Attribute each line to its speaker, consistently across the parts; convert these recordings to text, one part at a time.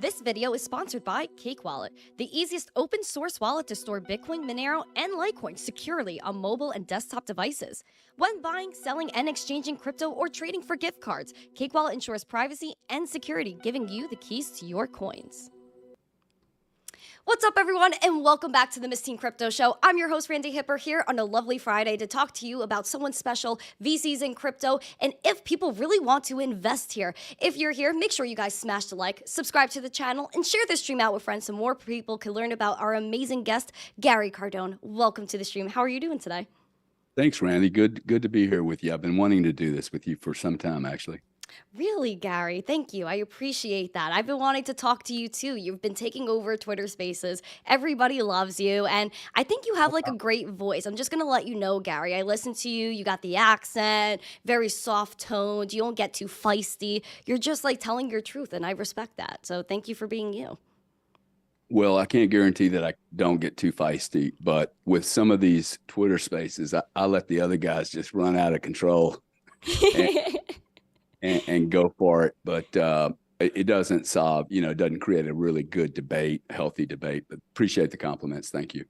Speaker 1: This video is sponsored by Cake Wallet, the easiest open source wallet to store Bitcoin, Monero, and Litecoin securely on mobile and desktop devices. When buying, selling, and exchanging crypto or trading for gift cards, Cake Wallet ensures privacy and security, giving you the keys to your coins. What's up, everyone, and welcome back to the Miss Teen Crypto Show. I'm your host, Randi Hipper, here on a lovely Friday to talk to you about someone special, VCs in crypto, and if people really want to invest here. If you're here, make sure you guys smash the like, subscribe to the channel, and share this stream out with friends so more people can learn about our amazing guest, Gary Cardone. Welcome to the stream. How are you doing today?
Speaker 2: Thanks, Randy. Good to be here with you. I've been wanting to do this with you for some time, actually.
Speaker 1: Really, Gary? Thank you. I appreciate that. I've been wanting to talk to you too. You've been taking over Twitter Spaces. Everybody loves you, and I think you have like a great voice. I'm just gonna let you know, Gary. I listen to you. You got the accent, very soft toned. You don't get too feisty. You're just like telling your truth, and I respect that. So thank you for being you.
Speaker 2: Well, I can't guarantee that I don't get too feisty, but with some of these Twitter Spaces, I let the other guys just run out of control. And go for it. But it doesn't solve, it doesn't create a really good debate, healthy debate. But appreciate the compliments. Thank you.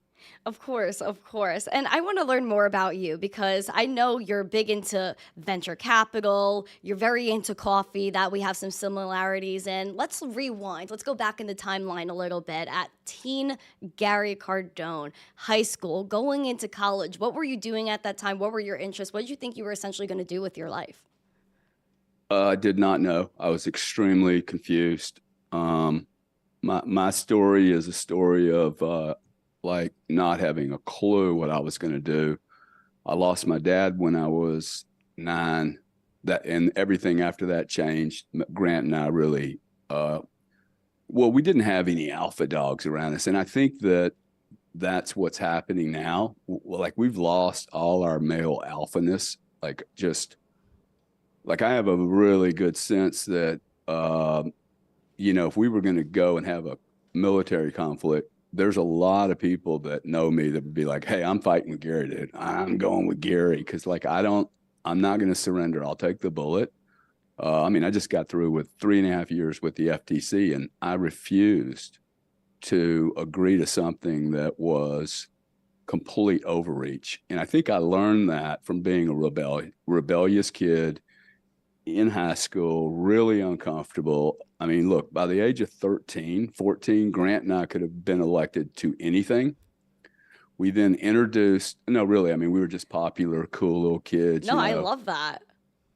Speaker 1: Of course, of course. And I want to learn more about you because I know you're big into venture capital. You're very into coffee, that we have some similarities in. Let's rewind. Let's go back in the timeline a little bit at teen Gary Cardone, high school, going into college. What were you doing at that time? What were your interests? What did you think you were essentially going to do with your life?
Speaker 2: I did not know. I was extremely confused. My story is a story of like not having a clue what I was going to do. I lost my dad when I was 9. And everything after that changed. Grant and I really, we didn't have any alpha dogs around us, and I think that's what's happening now. Like we've lost all our male alphaness. Like I have a really good sense that, if we were going to go and have a military conflict, there's a lot of people that know me that would be like, hey, I'm fighting with Gary, dude. I'm going with Gary. Cause like, I'm not going to surrender. I'll take the bullet. I just got through with 3.5 years with the FTC, and I refused to agree to something that was complete overreach. And I think I learned that from being a rebellious kid in high school, really uncomfortable. Look, by the age of 13, 14, Grant and I could have been elected to anything. We then we were just popular, cool little kids.
Speaker 1: No, I love that.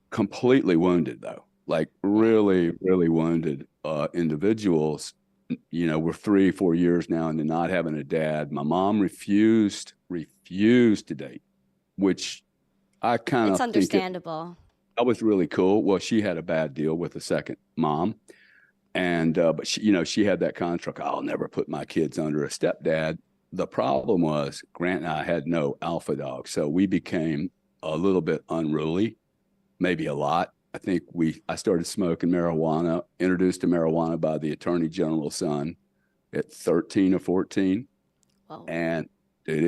Speaker 2: Completely wounded, though. Like really, really wounded individuals. We're 3-4 years now into not having a dad. My mom refused to date, which I kind of
Speaker 1: It's understandable.
Speaker 2: That was really cool. Well, she had a bad deal with a second mom. And, but she had that contract. I'll never put my kids under a stepdad. The problem was Grant and I had no alpha dog. So we became a little bit unruly, maybe a lot. I think I started smoking marijuana, introduced to marijuana by the Attorney General's son at 13 or 14. Wow. And dude,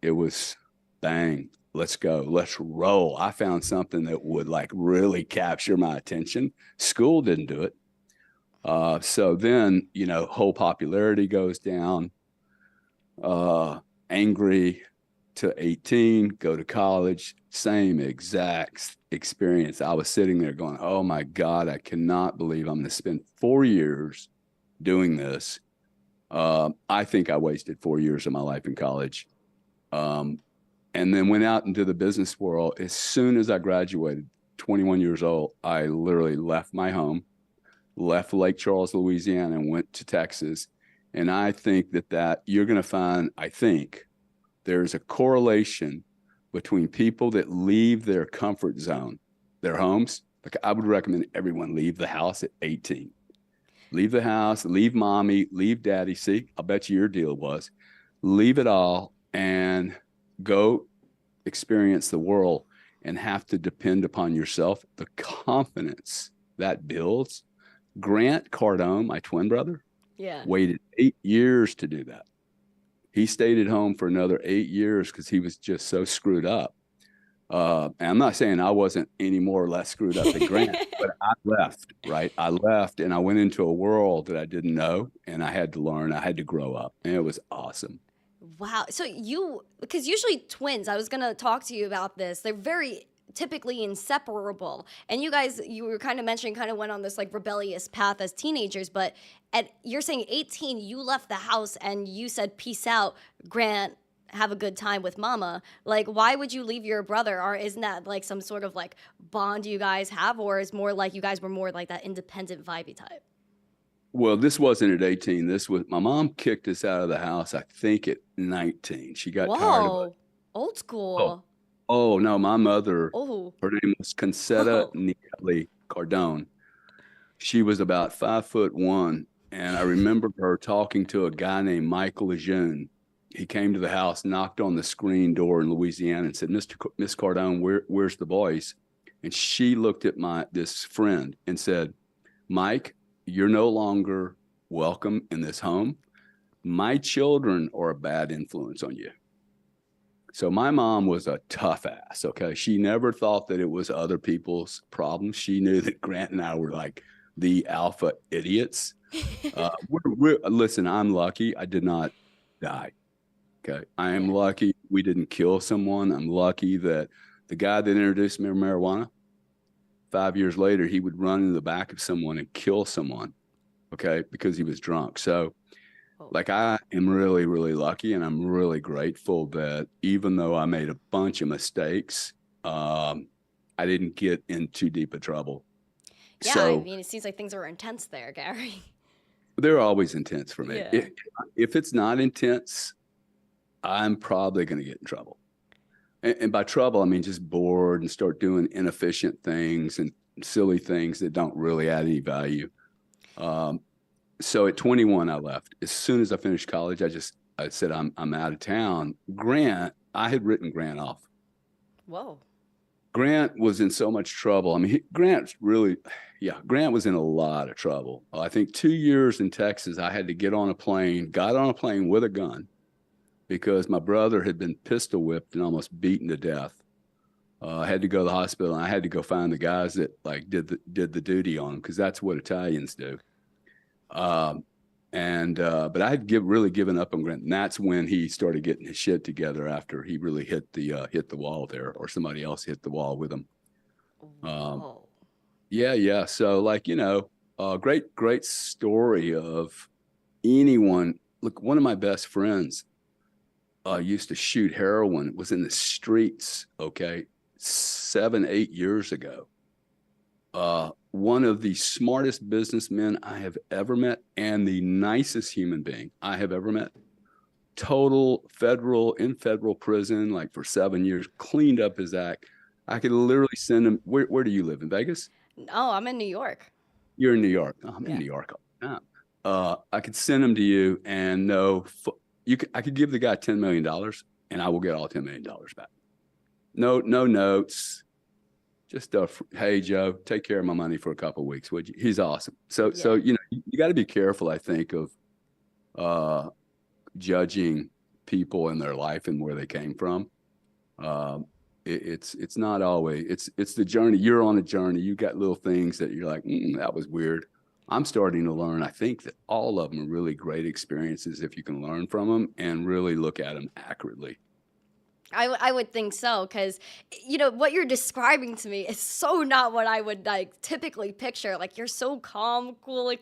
Speaker 2: it was bang. Let's go. Let's roll. I found something that would like really capture my attention. School didn't do it. So then, whole popularity goes down. Angry to 18, go to college, same exact experience. I was sitting there going, oh my God, I cannot believe I'm going to spend 4 years doing this. I think I wasted 4 years of my life in college. And then went out into the business world. As soon as I graduated, 21 years old, I literally left my home, left Lake Charles, Louisiana, and went to Texas. And I think that you're going to find, I think there's a correlation between people that leave their comfort zone, their homes. Like I would recommend everyone leave the house at 18. Leave the house, leave mommy, leave daddy. See, I'll bet you your deal was leave it all and go experience the world and have to depend upon yourself. The confidence that builds. Grant Cardone, my twin brother, waited 8 years to do that. He stayed at home for another 8 years because he was just so screwed up. And I'm not saying I wasn't any more or less screwed up than Grant, but I left, right? I left and I went into a world that I didn't know, and I had to learn. I had to grow up, and it was awesome.
Speaker 1: Wow. So because usually twins, I was going to talk to you about this. They're very typically inseparable. And you were kind of mentioning, kind of went on this like rebellious path as teenagers, but you're saying 18, you left the house and you said, peace out, Grant, have a good time with mama. Like, why would you leave your brother? Or isn't that like some sort of like bond you guys have? Or is more like you guys were more like that independent vibey type?
Speaker 2: Well, this wasn't at 18. This was my mom kicked us out of the house, I think at 19. She got tired of it.
Speaker 1: Whoa, old
Speaker 2: Oh,
Speaker 1: school.
Speaker 2: oh no, my mother,
Speaker 1: Oh,
Speaker 2: her name was Concetta
Speaker 1: whoa.
Speaker 2: Neely Cardone. She was about 5'1", and I remember her talking to a guy named Michael Lejeune. He came to the house, knocked on the screen door in Louisiana, and said, Miss Cardone, where's the boys?" And she looked at this friend and said, "Mike, you're no longer welcome in this home. My children are a bad influence on you." So my mom was a tough ass. Okay. She never thought that it was other people's problems. She knew that Grant and I were like the alpha idiots. Listen, I'm lucky I did not die. Okay. I am
Speaker 1: Yeah.
Speaker 2: lucky we didn't kill someone. I'm lucky that the guy that introduced me to marijuana, 5 years later, he would run in the back of someone and kill someone. Okay. Because he was drunk. So,
Speaker 1: Oh.
Speaker 2: like, I am really, really lucky, and I'm really grateful that even though I made a bunch of mistakes, I didn't get in too deep of trouble.
Speaker 1: Yeah, I
Speaker 2: So
Speaker 1: mean, it seems like things are intense there, Gary.
Speaker 2: they're always intense for me.
Speaker 1: Yeah.
Speaker 2: If it's not intense, I'm probably going to get in trouble. And by trouble, I mean just bored and start doing inefficient things and silly things that don't really add any value. So at 21, I left. As soon as I finished college, I said, I'm out of town. Grant, I had written Grant off.
Speaker 1: Whoa.
Speaker 2: Grant was in so much trouble. I mean, Grant was in a lot of trouble. I think 2 years in Texas, I had to got on a plane with a gun because my brother had been pistol whipped and almost beaten to death. I had to go to the hospital, and I had to go find the guys that like did the duty on him, because that's what Italians do. But I had really given up on Grant, and that's when he started getting his shit together after he really hit the wall there, or somebody else hit the wall with him.
Speaker 1: Whoa.
Speaker 2: Yeah. So great story of anyone. Look, one of my best friends used to shoot heroin. It was in the streets. Okay, 7-8 years ago. One of the smartest businessmen I have ever met, and the nicest human being I have ever met. Total in federal prison, like for 7 years, cleaned up his act. I could literally send him. Where do you live? In Vegas?
Speaker 1: Oh, I'm in New York.
Speaker 2: You're in New York. Oh, I'm in
Speaker 1: Yeah.
Speaker 2: New York all the time. I could send him to you, and I could give the guy $10 million, and I will get all $10 million back. No notes. Just hey Joe, take care of my money for a couple of weeks, would you? He's awesome. So you got to be careful, I think, of judging people in their life and where they came from. It's not always it's the journey. You're on a journey. You got little things that you're like, that was weird. I'm starting to learn. I think that all of them are really great experiences if you can learn from them and really look at them accurately.
Speaker 1: I would think so, because what you're describing to me is so not what I would like typically picture. Like, you're so calm, cool, and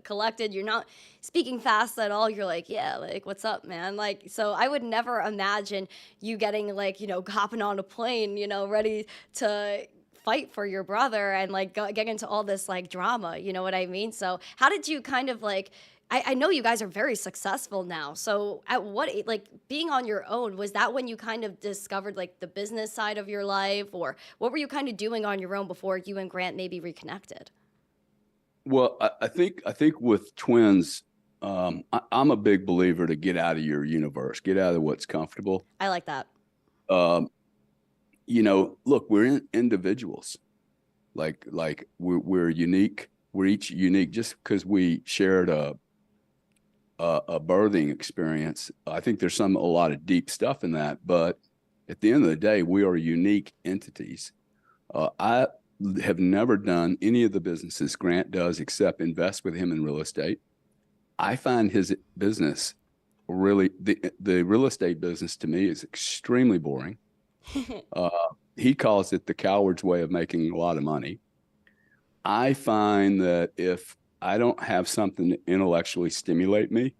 Speaker 1: collected. You're not speaking fast at all. You're like, yeah, like, what's up, man? Like, so I would never imagine you getting like hopping on a plane, ready to fight for your brother and like get into all this like drama. You know what I mean? So how did you kind of like? I know you guys are very successful now. So at like being on your own, was that when you kind of discovered like the business side of your life, or what were you kind of doing on your own before you and Grant maybe reconnected?
Speaker 2: Well, I think with twins, I'm a big believer to get out of your universe, get out of what's comfortable.
Speaker 1: I like that.
Speaker 2: Um, Look, we're individuals. Like we're unique. We're each unique. Just because we shared a birthing experience, I think there's a lot of deep stuff in that. But At the end of the day, we are unique entities. I have never done any of the businesses Grant does except invest with him in real estate. I find his business really, the real estate business to me is extremely boring. He calls it the coward's way of making a lot of money. I find that if I don't have something to intellectually stimulate me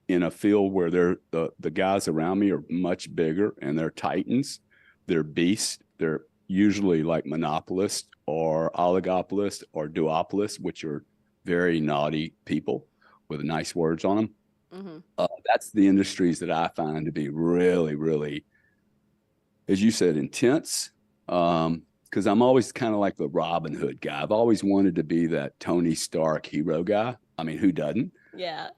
Speaker 2: in a field where the guys around me are much bigger and they're titans, they're beasts, they're usually like monopolists or oligopolists or duopolists, which are very naughty people with nice words on them. Mm-hmm. That's the industries that I find to be really, really, as you said, intense. Because I'm always kind of like the Robin Hood guy. I've always wanted to be that Tony Stark hero guy. I mean, who doesn't?
Speaker 1: Yeah.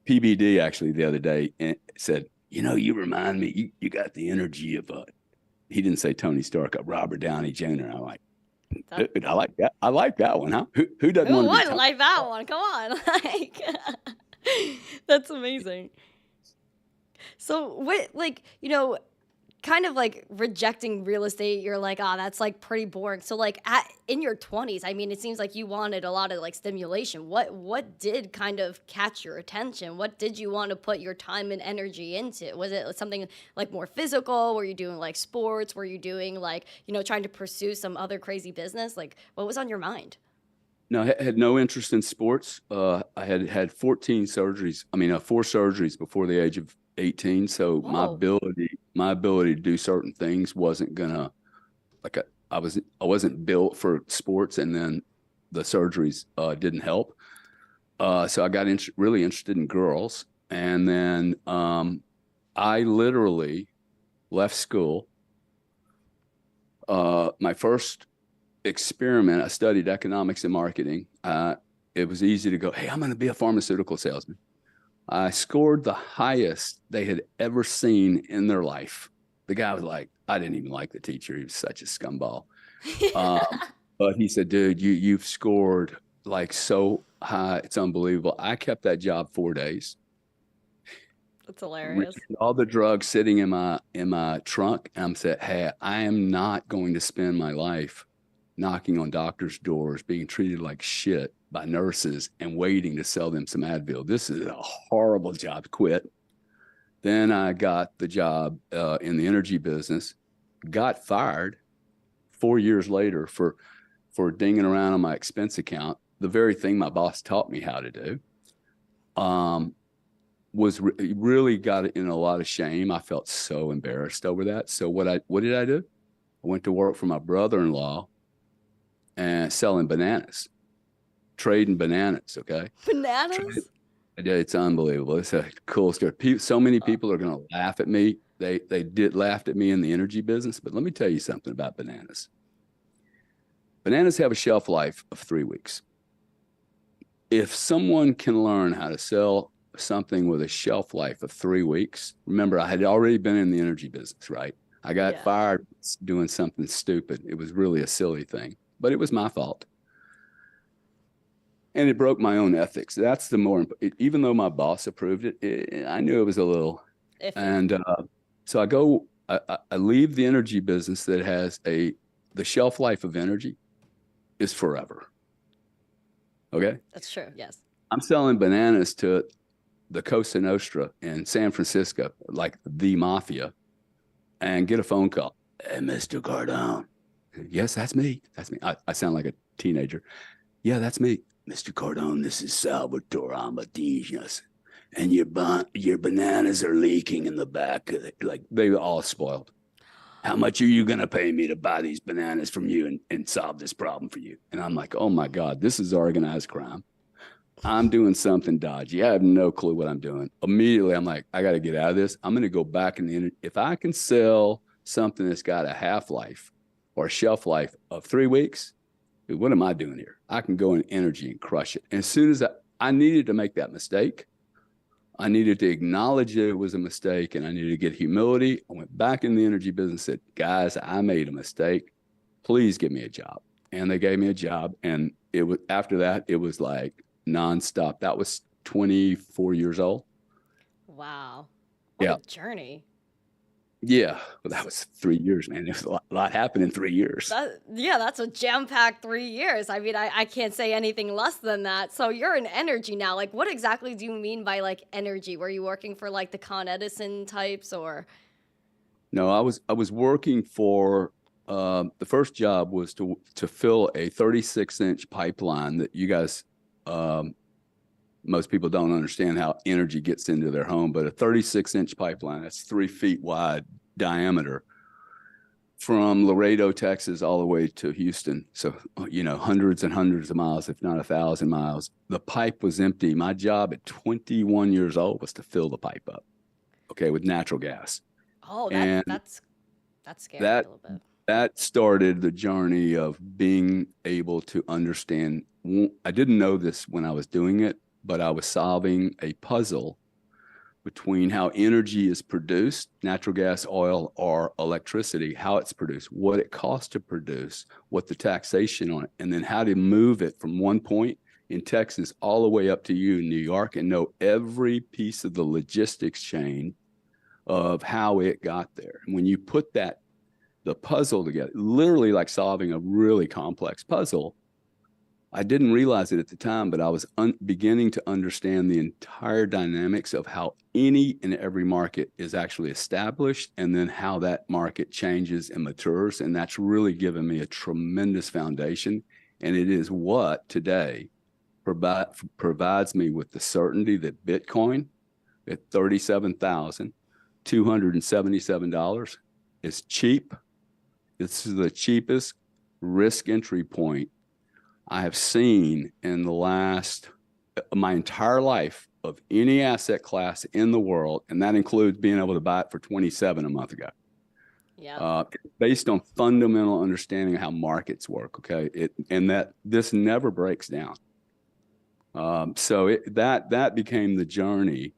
Speaker 2: PBD actually the other day said, you remind me, you got the energy of he didn't say Tony Stark, Robert Downey Jr. I'm like, dude, I like that. I like that one, huh? Who doesn't want to be
Speaker 1: Tony like that one? Come on. Like, that's amazing. So what, like, kind of like rejecting real estate, you're like, that's like pretty boring. So like in your 20s, I mean, it seems like you wanted a lot of like stimulation. What did kind of catch your attention? What did you want to put your time and energy into? Was it something like more physical? Were you doing like sports? Were you doing like, trying to pursue some other crazy business? Like, what was on your mind?
Speaker 2: No, I had no interest in sports. I had 14 surgeries. I mean, 4 surgeries before the age of 18. So whoa. my ability to do certain things wasn't gonna, like, I wasn't built for sports, and then the surgeries didn't help. So I got really interested in girls, and then I literally left school. My first experiment, I studied economics and marketing. It was easy to go, hey, I'm going to be a pharmaceutical salesman. I scored the highest they had ever seen in their life. The guy was like, I didn't even like the teacher. He was such a scumball. But he said, dude, you've scored like so high. It's unbelievable. I kept that job 4 days.
Speaker 1: That's hilarious.
Speaker 2: All the drugs sitting in my trunk. And I'm said, hey, I am not going to spend my life knocking on doctors' doors, being treated like shit by nurses and waiting to sell them some Advil. This is a horrible job. Quit. Then I got the job in the energy business, got fired 4 years later for dinging around on my expense account, the very thing my boss taught me how to do. Really got in a lot of shame. I felt so embarrassed over that. So what did I do? I went to work for my brother-in-law and selling bananas, trading bananas. Okay.
Speaker 1: Bananas?
Speaker 2: It's unbelievable. It's a cool story. So many people are going to laugh at me. They laughed at me in the energy business, but let me tell you something about bananas. Bananas have a shelf life of 3 weeks. If someone can learn how to sell something with a shelf life of 3 weeks, remember, I had already been in the energy business, right? I got fired doing something stupid. It was really a silly thing, but it was my fault. And it broke my own ethics. That's the more, even though my boss approved it, I knew it was a little. Iffy. And so I leave the energy business that has the shelf life of energy is forever. Okay?
Speaker 1: That's true, yes.
Speaker 2: I'm selling bananas to the Cosa Nostra in San Francisco, like the mafia, and get a phone call. Hey, Mr. Cardone. Yes, that's me. That's me. I sound like a teenager. Yeah, that's me. Mr. Cardone, this is Salvatore Amadisius. And your bananas are leaking in the back. Like, they were all spoiled. How much are you going to pay me to buy these bananas from you and solve this problem for you? And I'm like, oh, my God, this is organized crime. I'm doing something dodgy. I have no clue what I'm doing. Immediately, I'm like, I got to get out of this. I'm going to go back if I can sell something that's got a half-life or a shelf life of 3 weeks, what am I doing here? I can go in energy and crush it. And as soon as I needed to make that mistake, I needed to acknowledge that it was a mistake, and I needed to get humility. I went back in the energy business and said, guys, I made a mistake. Please give me a job. And they gave me a job. And after that, it was like nonstop. That was 24 years old.
Speaker 1: Wow. What a journey.
Speaker 2: Yeah, but that was 3 years, man. There's a lot happened in 3 years.
Speaker 1: Yeah, that's a jam-packed 3 years. I mean, I can't say anything less than that. So you're in energy now. Like, what exactly do you mean by like energy? Were you working for like the Con Edison types or?
Speaker 2: No, I was working for the first job was to fill a 36-inch pipeline that you guys um, most people don't understand how energy gets into their home, but a 36-inch pipeline that's 3 feet wide diameter from Laredo, Texas, all the way to Houston. So, hundreds and hundreds of miles, if not 1,000 miles. The pipe was empty. My job at 21 years old was to fill the pipe up, okay, with natural gas.
Speaker 1: Oh,
Speaker 2: And
Speaker 1: that's scary a
Speaker 2: that
Speaker 1: little bit.
Speaker 2: that started the journey of being able to understand. I didn't know this when I was doing it, but I was solving a puzzle between how energy is produced, natural gas, oil, or electricity, how it's produced, what it costs to produce, what the taxation on it, and then how to move it from one point in Texas all the way up to you in New York and know every piece of the logistics chain of how it got there. And when you put the puzzle together, literally like solving a really complex puzzle, I didn't realize it at the time, but I was beginning to understand the entire dynamics of how any and every market is actually established and then how that market changes and matures. And that's really given me a tremendous foundation. And it is what today provides me with the certainty that Bitcoin at $37,277 is cheap. This is the cheapest risk entry point I have seen in my entire life of any asset class in the world, and that includes being able to buy it for 27 a month ago.
Speaker 1: Yeah.
Speaker 2: Based on fundamental understanding of how markets work, okay, and that this never breaks down. So that became the journey.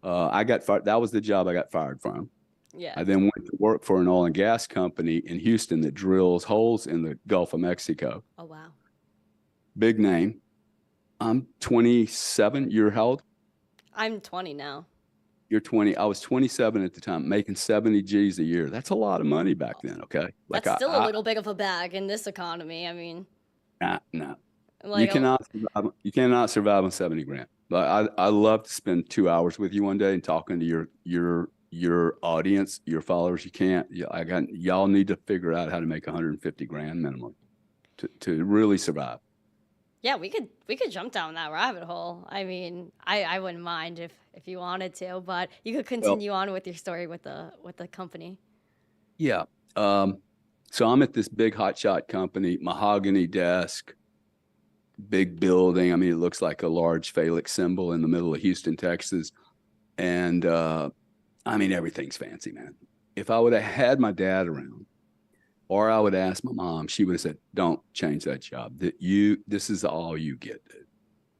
Speaker 2: I got fired. That was the job I got fired from.
Speaker 1: Yeah.
Speaker 2: I then went to work for an oil and gas company in Houston that drills holes in the Gulf of Mexico.
Speaker 1: Oh, wow.
Speaker 2: Big name. I'm 27. You're how old?
Speaker 1: I'm 20 now.
Speaker 2: You're 20. I was 27 at the time, making 70 G's a year. That's a lot of money back then, okay?
Speaker 1: That's still a little big of a bag in this economy. I mean,
Speaker 2: no.
Speaker 1: like,
Speaker 2: You cannot survive on 70 grand. But I love to spend 2 hours with you one day and talking to your audience, your followers. You can't. Y'all need to figure out how to make 150 grand minimum to really survive.
Speaker 1: yeah, we could jump down that rabbit hole. I mean, I wouldn't mind if you wanted to, but you could continue on with your story with the company.
Speaker 2: Yeah. So I'm at this big hotshot company, mahogany desk, big building. I mean, it looks like a large phallic symbol in the middle of Houston, Texas. And I mean, everything's fancy, man. If I would have had my dad around, or I would ask my mom, she would have said, "Don't change that job. This is all you get,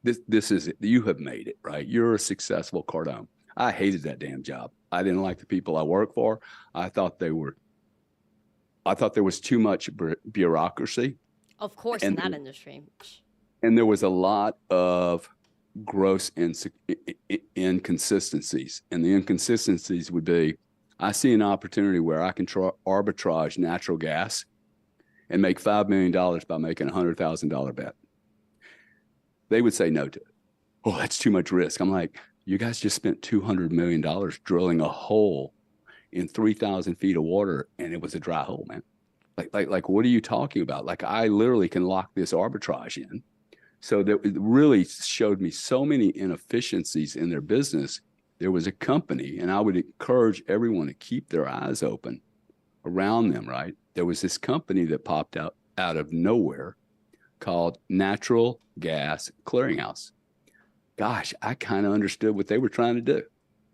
Speaker 2: dude. This is it. You have made it, right? You're a successful Cardone." I hated that damn job. I didn't like the people I worked for. I thought there was too much bureaucracy.
Speaker 1: Of course, in that industry.
Speaker 2: And there was a lot of gross inconsistencies. And the inconsistencies would be, I see an opportunity where I can arbitrage natural gas and make $5 million by making a $100,000 bet. They would say no to it. Oh, that's too much risk. I'm like, you guys just spent $200 million drilling a hole in 3,000 feet of water, and it was a dry hole, man. Like, what are you talking about? Like, I literally can lock this arbitrage in. So that it really showed me so many inefficiencies in their business. There was a company, and I would encourage everyone to keep their eyes open around them, right? There was this company that popped out of nowhere called Natural Gas Clearinghouse. Gosh, I kind of understood what they were trying to do.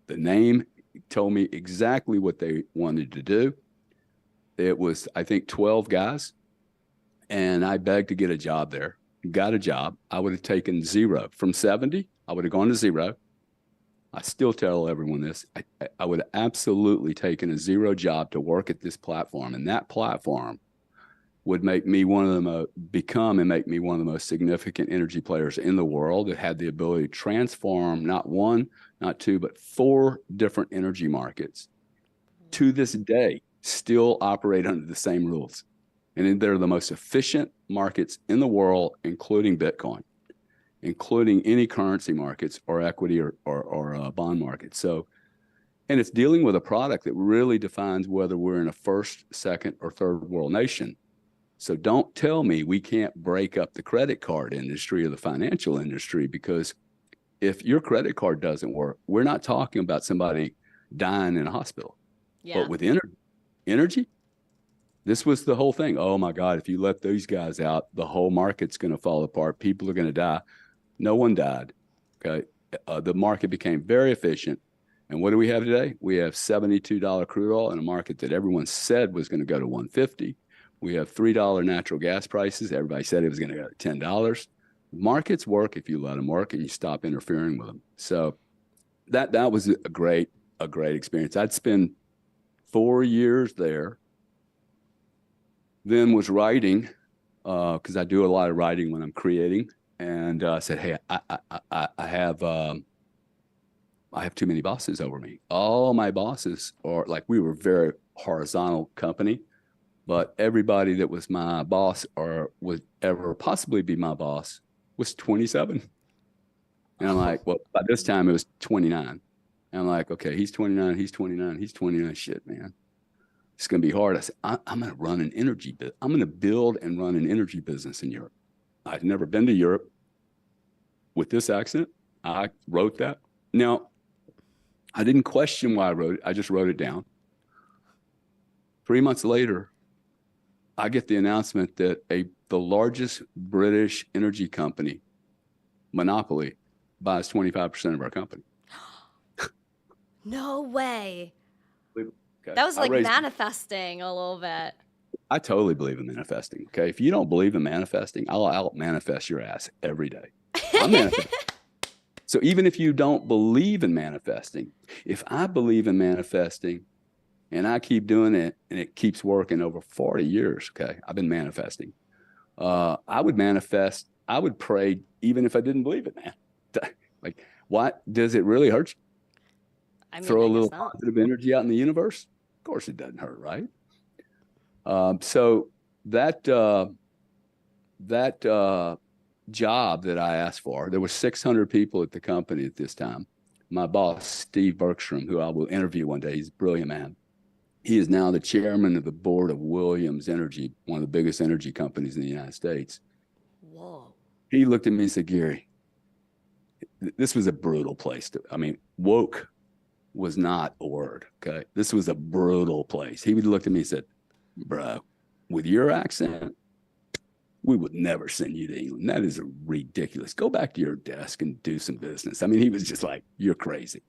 Speaker 2: The name told me exactly what they wanted to do. It was, I think, 12 guys, and I begged to get a job there. Got a job. I would have taken zero. From 70, I would have gone to zero. I still tell everyone this. I would have absolutely taken a zero job to work at this platform, and that platform would make me become and make me one of the most significant energy players in the world that had the ability to transform not one, not two, but 4 different energy markets to this day still operate under the same rules. And they're the most efficient markets in the world, including Bitcoin, including any currency markets or equity or bond markets. So, and it's dealing with a product that really defines whether we're in a first, second, or third world nation. So don't tell me we can't break up the credit card industry or the financial industry, because if your credit card doesn't work, we're not talking about somebody dying in a hospital.
Speaker 1: Yeah.
Speaker 2: But with energy, this was the whole thing. Oh my God, if you let these guys out, the whole market's going to fall apart. People are going to die. No one died. Okay. The market became very efficient. And what do we have today? We have $72 crude oil in a market that everyone said was going to go to $150. We have $3 natural gas prices. Everybody said it was going to go to $10. Markets work if you let them work and you stop interfering with them. So that was a great experience. I'd spend 4 years there. Then was writing, because I do a lot of writing when I'm creating, and I said, "Hey, I have too many bosses over me. All my bosses are like, we were a very horizontal company, but everybody that was my boss or would ever possibly be my boss was 27." And I'm like, well, by this time it was 29. And I'm like, okay, he's 29, he's 29, he's 29. Shit, man. It's going to be hard. I said, I'm going to run an energy business. I'm going to build and run an energy business in Europe. I've never been to Europe with this accent. I wrote that. Now, I didn't question why I wrote it. I just wrote it down. 3 months later, I get the announcement that the largest British energy company, Monopoly, buys 25% of our company.
Speaker 1: No way.
Speaker 2: Okay.
Speaker 1: That was like manifesting a little bit.
Speaker 2: I totally believe in manifesting. Okay. If you don't believe in manifesting, I'll out manifest your ass every day. I'm manifesting. So even if you don't believe in manifesting, if I believe in manifesting and I keep doing it and it keeps working over 40 years, okay, I've been manifesting. I would manifest, I would pray even if I didn't believe it, man. Like, what does it really hurt you?
Speaker 1: I mean,
Speaker 2: throw a little positive energy out in the universe? Of course it doesn't hurt, right? So that job that I asked for, there were 600 people at the company at this time. My boss, Steve Bergstrom, who I will interview one day, he's a brilliant man. He is now the chairman of the board of Williams Energy, one of the biggest energy companies in the United States.
Speaker 1: Whoa.
Speaker 2: He looked at me and said, Gary, this was a brutal place. Woke was not a word, okay? This was a brutal place. He would look at me and said, bro, with your accent, we would never send you to England. That is ridiculous. Go back to your desk and do some business. I mean, he was just like, you're crazy.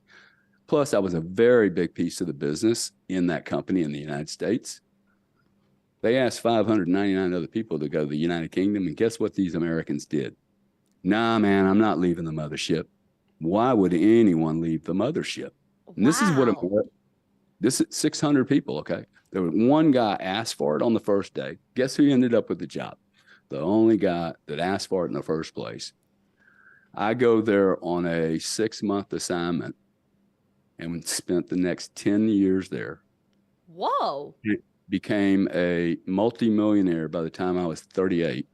Speaker 2: Plus, I was a very big piece of the business in that company in the United States. They asked 599 other people to go to the United Kingdom, and guess what these Americans did? Nah, man, I'm not leaving the mothership. Why would anyone leave the mothership? And
Speaker 1: Wow.
Speaker 2: this is what this is 600 people, okay? There was one guy asked for it on the first day. Guess who ended up with the job? The only guy that asked for it in the first place. I go there on a 6-month assignment and spent the next 10 years there.
Speaker 1: Whoa.
Speaker 2: Became a multimillionaire by the time I was 38.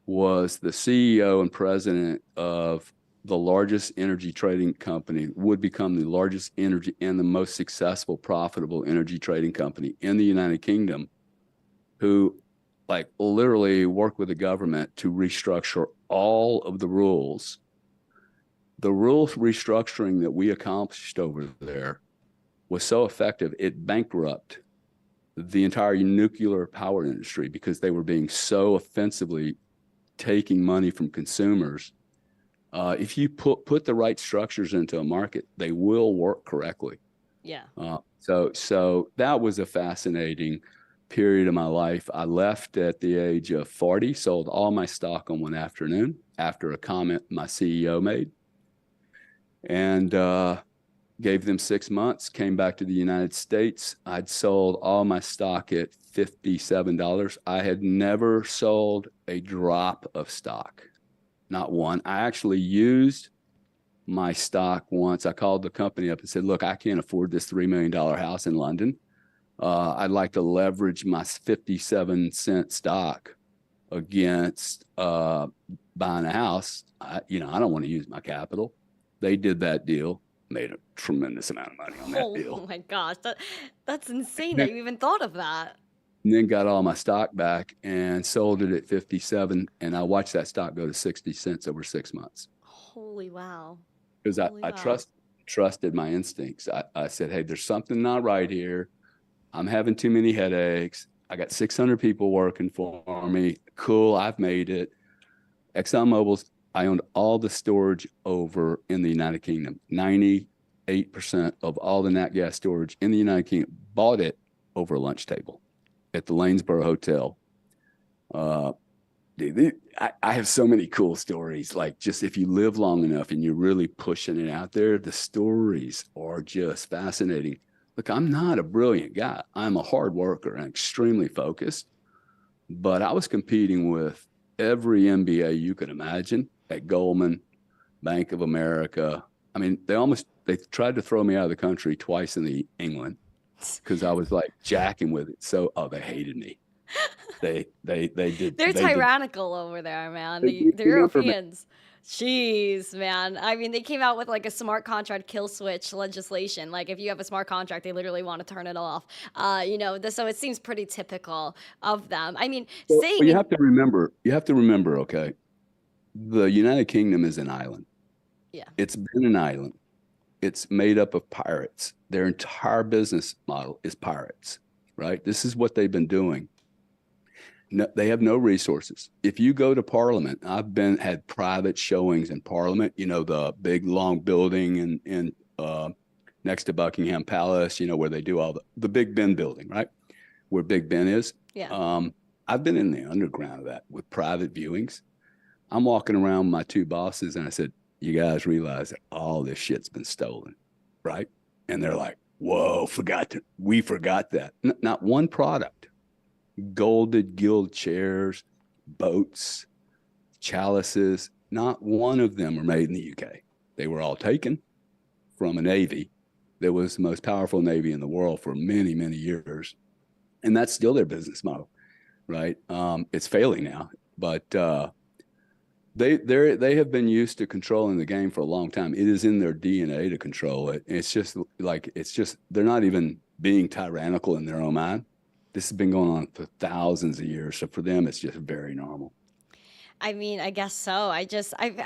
Speaker 2: Was the CEO and president of the largest energy trading company, would become the largest energy and the most successful, profitable energy trading company in the United Kingdom, who like literally worked with the government to restructure all of the rules. The rules restructuring that we accomplished over there was so effective, it bankrupted the entire nuclear power industry because they were being so offensively taking money from consumers. If you put the right structures into a market, they will work correctly.
Speaker 1: Yeah.
Speaker 2: So that was a fascinating period of my life. I left at the age of 40, sold all my stock on one afternoon after a comment my CEO made, and gave them 6 months, came back to the United States. I'd sold all my stock at $57. I had never sold a drop of stock. Not one. I actually used my stock once. I called the company up and said, look, I can't afford this $3 million house in London. I'd like to leverage my 57-cent stock against buying a house. I don't want to use my capital. They did that deal, made a tremendous amount of money on that deal.
Speaker 1: Oh my gosh, that's insane
Speaker 2: And
Speaker 1: that you even thought of that.
Speaker 2: then got all my stock back and sold it at 57. And I watched that stock go to 60 cents over 6 months.
Speaker 1: Holy wow.
Speaker 2: Because
Speaker 1: Holy
Speaker 2: I
Speaker 1: wow.
Speaker 2: trusted my instincts. I said, hey, there's something not right here. I'm having too many headaches. I got 600 people working for me. Cool, I've made it. ExxonMobil's, I owned all the storage over in the United Kingdom. 98% of all the nat gas storage in the United Kingdom, bought it over a lunch table at the Lanesborough Hotel. Dude, I have so many cool stories. Like, just if you live long enough and you're really pushing it out there, the stories are just fascinating. Look, I'm not a brilliant guy. I'm a hard worker and extremely focused, but I was competing with every MBA you could imagine at Goldman, Bank of America. I mean, they tried to throw me out of the country twice in England because I was like jacking with it. So, they hated me. They did.
Speaker 1: They're
Speaker 2: They did.
Speaker 1: tyrannical over there, man.
Speaker 2: You
Speaker 1: The
Speaker 2: remember me?
Speaker 1: Europeans. Jeez, man. I mean, they came out with like a smart contract kill switch legislation. Like, if you have a smart contract, they literally want to turn it off. So it seems pretty typical of them. I mean,
Speaker 2: Well,
Speaker 1: saying
Speaker 2: you have to remember. You have to remember. Okay, the United Kingdom is an island.
Speaker 1: yeah.
Speaker 2: It's been an island. It's made up of pirates. Their entire business model is pirates, right? This is what they've been doing. No, they have no resources. If you go to Parliament, had private showings in Parliament. The big long building in next to Buckingham Palace. Where they do all the Big Ben building, right? Where Big Ben is.
Speaker 1: Yeah.
Speaker 2: I've been in the underground of that with private viewings. I'm walking around with my two bosses, and I said, "You guys realize that all this shit's been stolen, right?" And they're like, "Whoa, we forgot that." Not one product. Golded gilt chairs, boats, chalices, not one of them were made in the UK. They were all taken from a navy that was the most powerful navy in the world for many, many years. And that's still their business model, right? It's failing now, but they have been used to controlling the game for a long time. It is in their DNA to control it. It's just they're not even being tyrannical in their own mind. This has been going on for thousands of years. So for them, it's just very normal.
Speaker 1: I mean, I guess so. I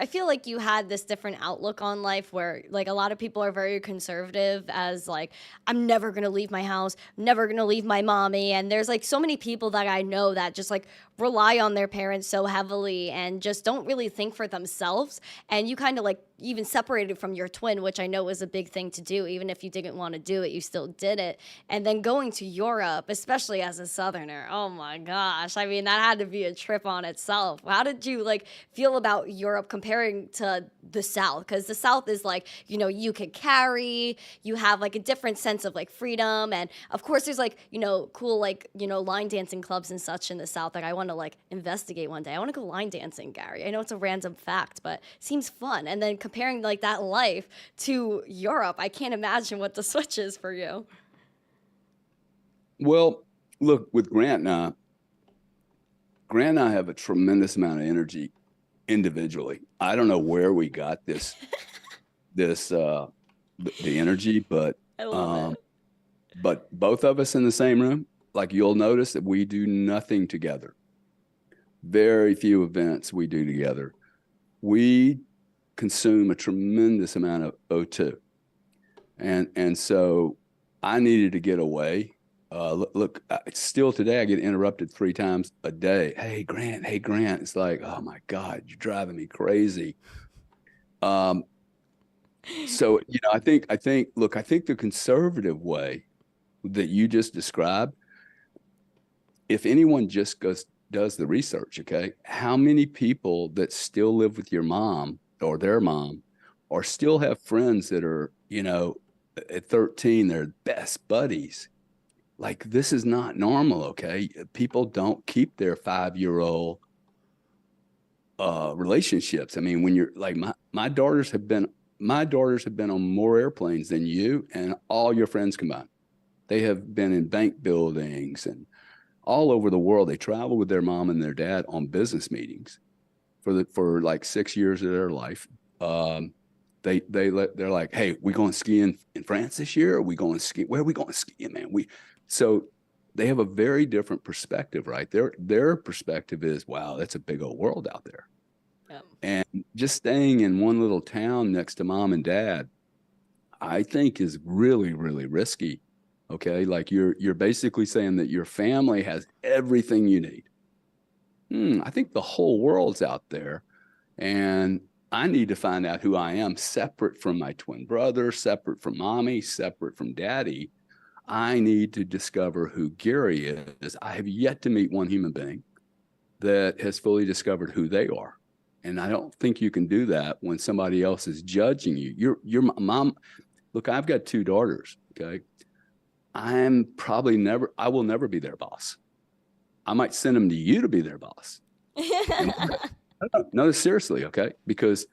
Speaker 1: feel like you had this different outlook on life where like a lot of people are very conservative as like, I'm never going to leave my house, never going to leave my mommy. And there's like so many people that I know that just like rely on their parents so heavily and just don't really think for themselves. And you kind of like even separated from your twin, which I know was a big thing to do. Even if you didn't want to do it, you still did it. And then going to Europe, especially as a Southerner, oh my gosh. I mean, that had to be a trip on itself. How did you like feel about Europe comparing to the South? Because the South is like, you can carry, you have like a different sense of like freedom. And of course there's like, cool, like, line dancing clubs and such in the South that I want to like investigate one day. I want to go line dancing, Gary. I know it's a random fact, but it seems fun. And then comparing like that life to Europe, I can't imagine what the switch is for you.
Speaker 2: Well, look, with Grant and I have a tremendous amount of energy individually. I don't know where we got the energy, but
Speaker 1: I love it.
Speaker 2: but both of us in the same room, like you'll notice that we do nothing together. Very few events we do together. We consume a tremendous amount of O2. And so I needed to get away. Look, still today I get interrupted 3 times a day. Hey, Grant. It's like, oh my God, you're driving me crazy. So, I think the conservative way that you just described, if anyone just does the research, okay, how many people that still live with your mom or their mom or still have friends that are, at 13, they're best buddies. Like, this is not normal, okay? People don't keep their 5-year-old relationships. I mean, when you're like my daughters have been my daughters have been on more airplanes than you and all your friends combined. They have been in bank buildings and all over the world. They travel with their mom and their dad on business meetings for like 6 years of their life. They're like, hey, we going skiing in France this year? Are we going skiing? Where are we going skiing, man? So they have a very different perspective, right? Their perspective is, wow, that's a big old world out there. Yep. And just staying in one little town next to mom and dad, I think is really, really risky. Okay. Like you're basically saying that your family has everything you need. I think the whole world's out there, and I need to find out who I am, separate from my twin brother, separate from mommy, separate from daddy. I need to discover who Gary is. I have yet to meet one human being that has fully discovered who they are. And I don't think you can do that when somebody else is judging you. Your mom, look, I've got 2 daughters, okay? I will never be their boss. I might send them to you to be their boss. No, seriously, okay? Because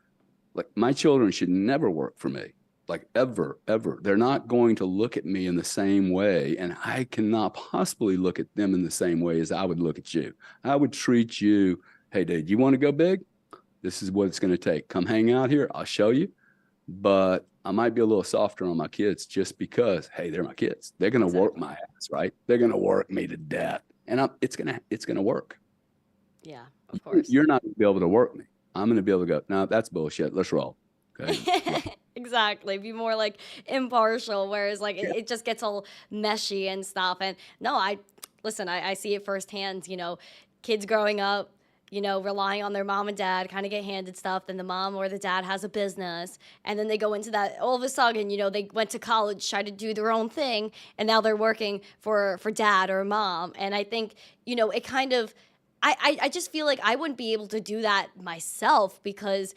Speaker 2: like my children should never work for me, like ever. They're not going to look at me in the same way, and I cannot possibly look at them in the same way as I would look at you. I would treat you, hey, dude, you want to go big? This is what it's going to take. Come hang out here. I'll show you. But I might be a little softer on my kids just because, hey, they're my kids. They're going to work my ass, right? They're going to work me to death. And it's gonna work.
Speaker 1: Yeah, of course.
Speaker 2: You're not gonna be able to work me. I'm gonna be able to go, no, that's bullshit. Let's roll. Okay.
Speaker 1: Exactly. Be more like impartial, whereas like it just gets all meshy and stuff. And no, I see it firsthand, kids growing up, relying on their mom and dad, kind of get handed stuff. Then the mom or the dad has a business. And then they go into that all of a sudden, they went to college, try to do their own thing. And now they're working for dad or mom. And I think, it kind of, I just feel like I wouldn't be able to do that myself, because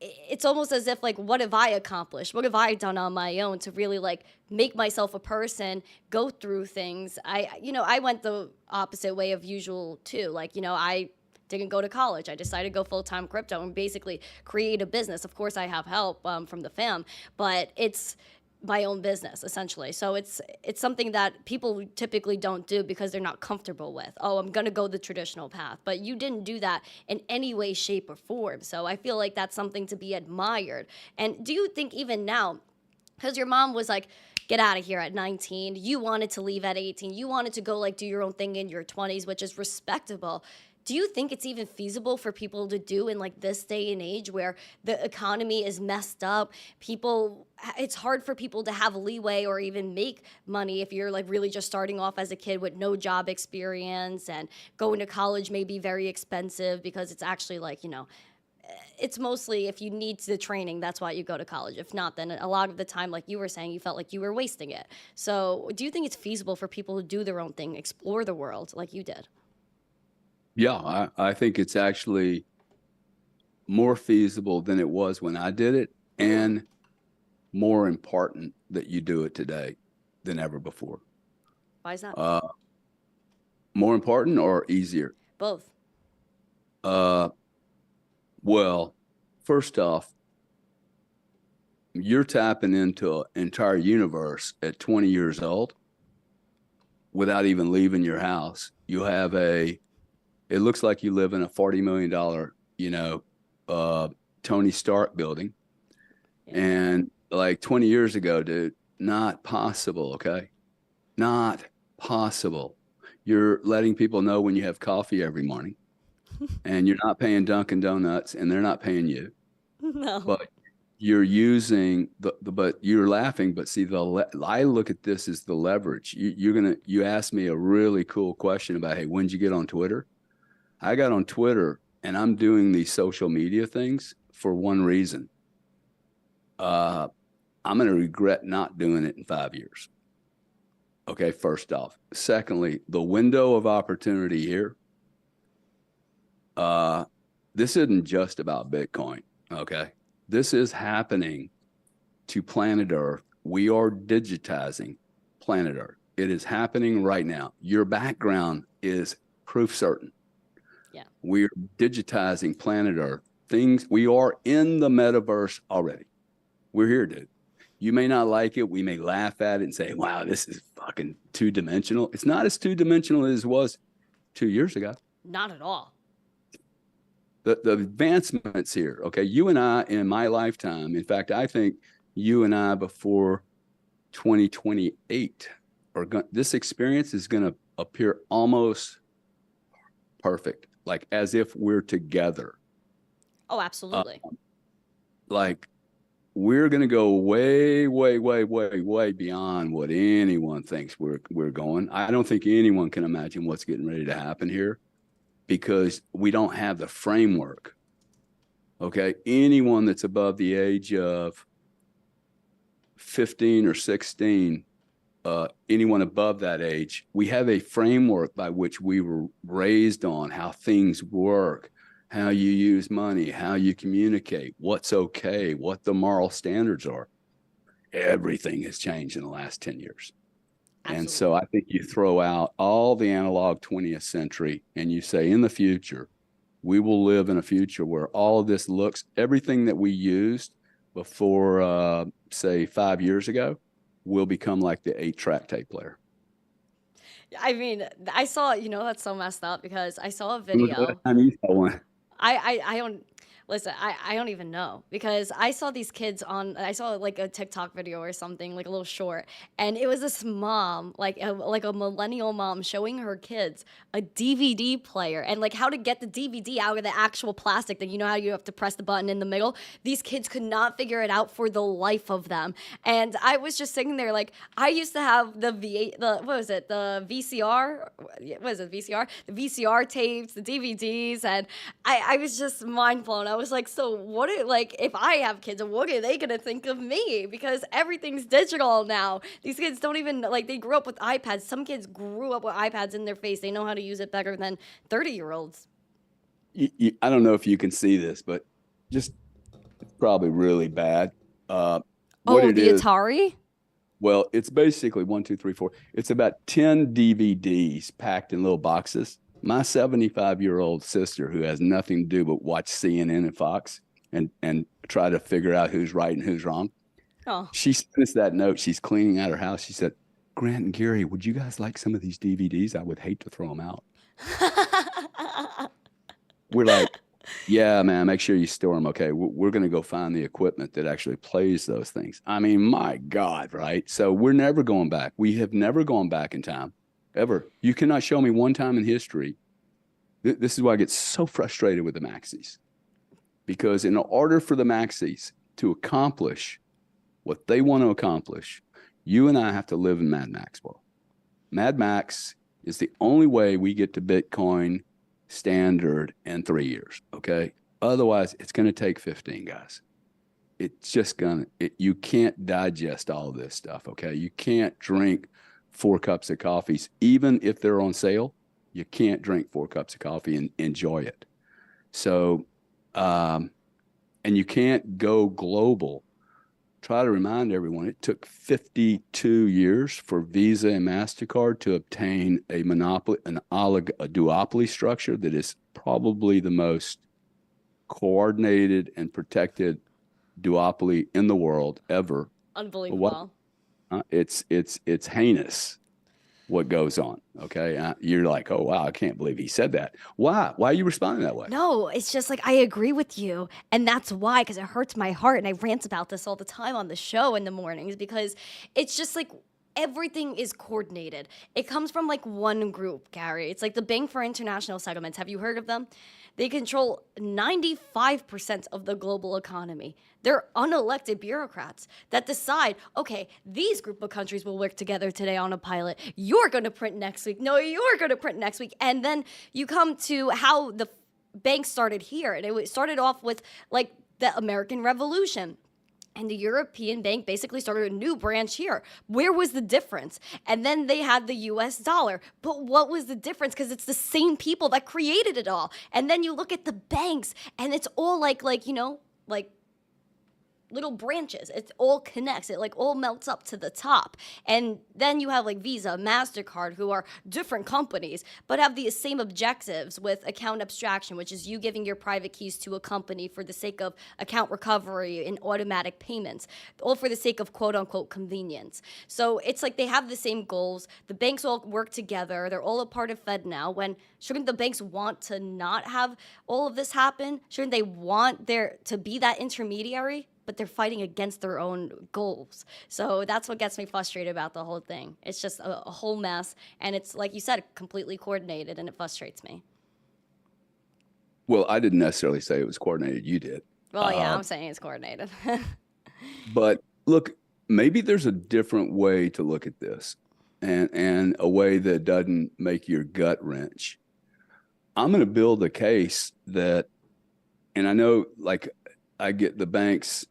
Speaker 1: it's almost as if like, what have I accomplished? What have I done on my own to really like make myself a person, go through things? I went the opposite way of usual too. Like, I didn't go to college. I decided to go full-time crypto and basically create a business. Of course, I have help from the fam, but it's my own business essentially. So it's something that people typically don't do because they're not comfortable with. Oh, I'm going to go the traditional path. But you didn't do that in any way, shape, or form. So I feel like that's something to be admired. And do you think even now, because your mom was like, get out of here at 19, you wanted to leave at 18, you wanted to go like do your own thing in your 20s, which is respectable. Do you think it's even feasible for people to do in like this day and age where the economy is messed up? It's hard for people to have leeway or even make money if you're like really just starting off as a kid with no job experience, and going to college may be very expensive because it's actually like, it's mostly if you need the training, that's why you go to college. If not, then a lot of the time, like you were saying, you felt like you were wasting it. So do you think it's feasible for people to do their own thing, explore the world like you did?
Speaker 2: Yeah, I think it's actually more feasible than it was when I did it, and more important that you do it today than ever before.
Speaker 1: Why is that?
Speaker 2: More important or easier?
Speaker 1: Both.
Speaker 2: Well, first off, you're tapping into an entire universe at 20 years old without even leaving your house. You have it looks like you live in a $40 million, Tony Stark building. Yeah. And like 20 years ago, dude, not possible. Okay. Not possible. You're letting people know when you have coffee every morning, and you're not paying Dunkin' Donuts, and they're not paying you.
Speaker 1: No.
Speaker 2: But you're using but you're laughing, but see, I look at this as the leverage. You asked me a really cool question about, hey, when did you get on Twitter? I got on Twitter, and I'm doing these social media things for one reason. I'm going to regret not doing it in 5 years. Okay, first off. Secondly, the window of opportunity here, this isn't just about Bitcoin, okay? This is happening to planet Earth. We are digitizing planet Earth. It is happening right now. Your background is proof certain.
Speaker 1: Yeah.
Speaker 2: We're digitizing planet Earth. We are in the metaverse already. We're here, dude. You may not like it. We may laugh at it and say, wow, this is fucking two-dimensional. It's not as two-dimensional as it was 2 years ago.
Speaker 1: Not at all.
Speaker 2: The advancements here, okay, you and I in my lifetime, in fact, I think you and I before 2028, this experience is going to appear almost perfect, like as if we're together.
Speaker 1: Oh, absolutely.
Speaker 2: Like we're going to go way, way, way, way, way beyond what anyone thinks we're going. I don't think anyone can imagine what's getting ready to happen here, because we don't have the framework. Okay. Anyone that's above the age of 15 or 16, anyone above that age, we have a framework by which we were raised on how things work, how you use money, how you communicate, what's okay, what the moral standards are. Everything has changed in the last 10 years. Absolutely. And so I think you throw out all the analog 20th century and you say, in the future, we will live in a future where all of this looks, everything that we used before, say 5 years ago, will become like the 8-track tape player.
Speaker 1: I mean, I saw, that's so messed up, because I saw a video. I don't, listen, I don't even know, because I saw these kids I saw like a TikTok video or something, like a little short, and it was this mom, like a millennial mom, showing her kids a DVD player and like how to get the DVD out of the actual plastic thing. You know how you have to press the button in the middle? These kids could not figure it out for the life of them. And I was just sitting there like, I used to have the VCR? What is it, VCR? The VCR tapes, the DVDs, and I was just mind blown. I was like, so what if I have kids, what are they going to think of me? Because everything's digital now. These kids don't even, they grew up with iPads. Some kids grew up with iPads in their face. They know how to use it better than 30-year-olds.
Speaker 2: I don't know if you can see this, but just it's probably really bad.
Speaker 1: The Atari?
Speaker 2: Well, it's basically 1, 2, 3, 4. It's about 10 DVDs packed in little boxes. My 75-year-old sister, who has nothing to do but watch CNN and Fox and try to figure out who's right and who's wrong. Oh. She sent us that note. She's cleaning out her house. She said, Grant and Gary, would you guys like some of these DVDs? I would hate to throw them out. We're like, yeah, man, make sure you store them. Okay, we're going to go find the equipment that actually plays those things. I mean, my God, right? So we're never going back. We have never gone back in time. Ever. You cannot show me one time in history. This is why I get so frustrated with the maxis. Because in order for the maxis to accomplish what they want to accomplish, you and I have to live in Mad Max world. Mad Max is the only way we get to Bitcoin standard in 3 years, okay? Otherwise, it's going to take 15, guys. It's just going to, you can't digest all of this stuff, okay? You can't drink 4 cups of coffees, even if they're on sale. You can't drink 4 cups of coffee and enjoy it. So, and you can't go global. Try to remind everyone, it took 52 years for Visa and MasterCard to obtain a monopoly, a duopoly structure that is probably the most coordinated and protected duopoly in the world ever.
Speaker 1: Unbelievable.
Speaker 2: It's heinous what goes on. Okay. You're like, oh, wow, I can't believe he said that. Why are you responding that way?
Speaker 1: No, it's just like, I agree with you. And that's why, because it hurts my heart. And I rant about this all the time on the show in the mornings, because it's just like, everything is coordinated. It comes from like one group, Gary. It's like the Bank for International Settlements. Have you heard of them? They control 95% of the global economy. They're unelected bureaucrats that decide, okay, these group of countries will work together today on a pilot. You're going to print next week. No, you're going to print next week. And then you come to how the bank started here. And it started off with like the American Revolution. And the European bank basically started a new branch here. Where was the difference? And then they had the US dollar. But what was the difference? Because it's the same people that created it all. And then you look at the banks, and it's all like little branches. It all connects. It like all melts up to the top. And then you have like Visa, MasterCard, who are different companies, but have the same objectives with account abstraction, which is you giving your private keys to a company for the sake of account recovery and automatic payments, all for the sake of quote unquote convenience. So it's like they have the same goals. The banks all work together. They're all a part of Fed now. When shouldn't the banks want to not have all of this happen? Shouldn't they want there to be that intermediary? But they're fighting against their own goals. So that's what gets me frustrated about the whole thing. It's just a whole mess. And it's, like you said, completely coordinated, and it frustrates me.
Speaker 2: Well, I didn't necessarily say it was coordinated. You did.
Speaker 1: Well, yeah, I'm saying it's coordinated.
Speaker 2: But look, maybe there's a different way to look at this, and a way that doesn't make your gut wrench. I'm going to build a case that, and I know, like, I get the banks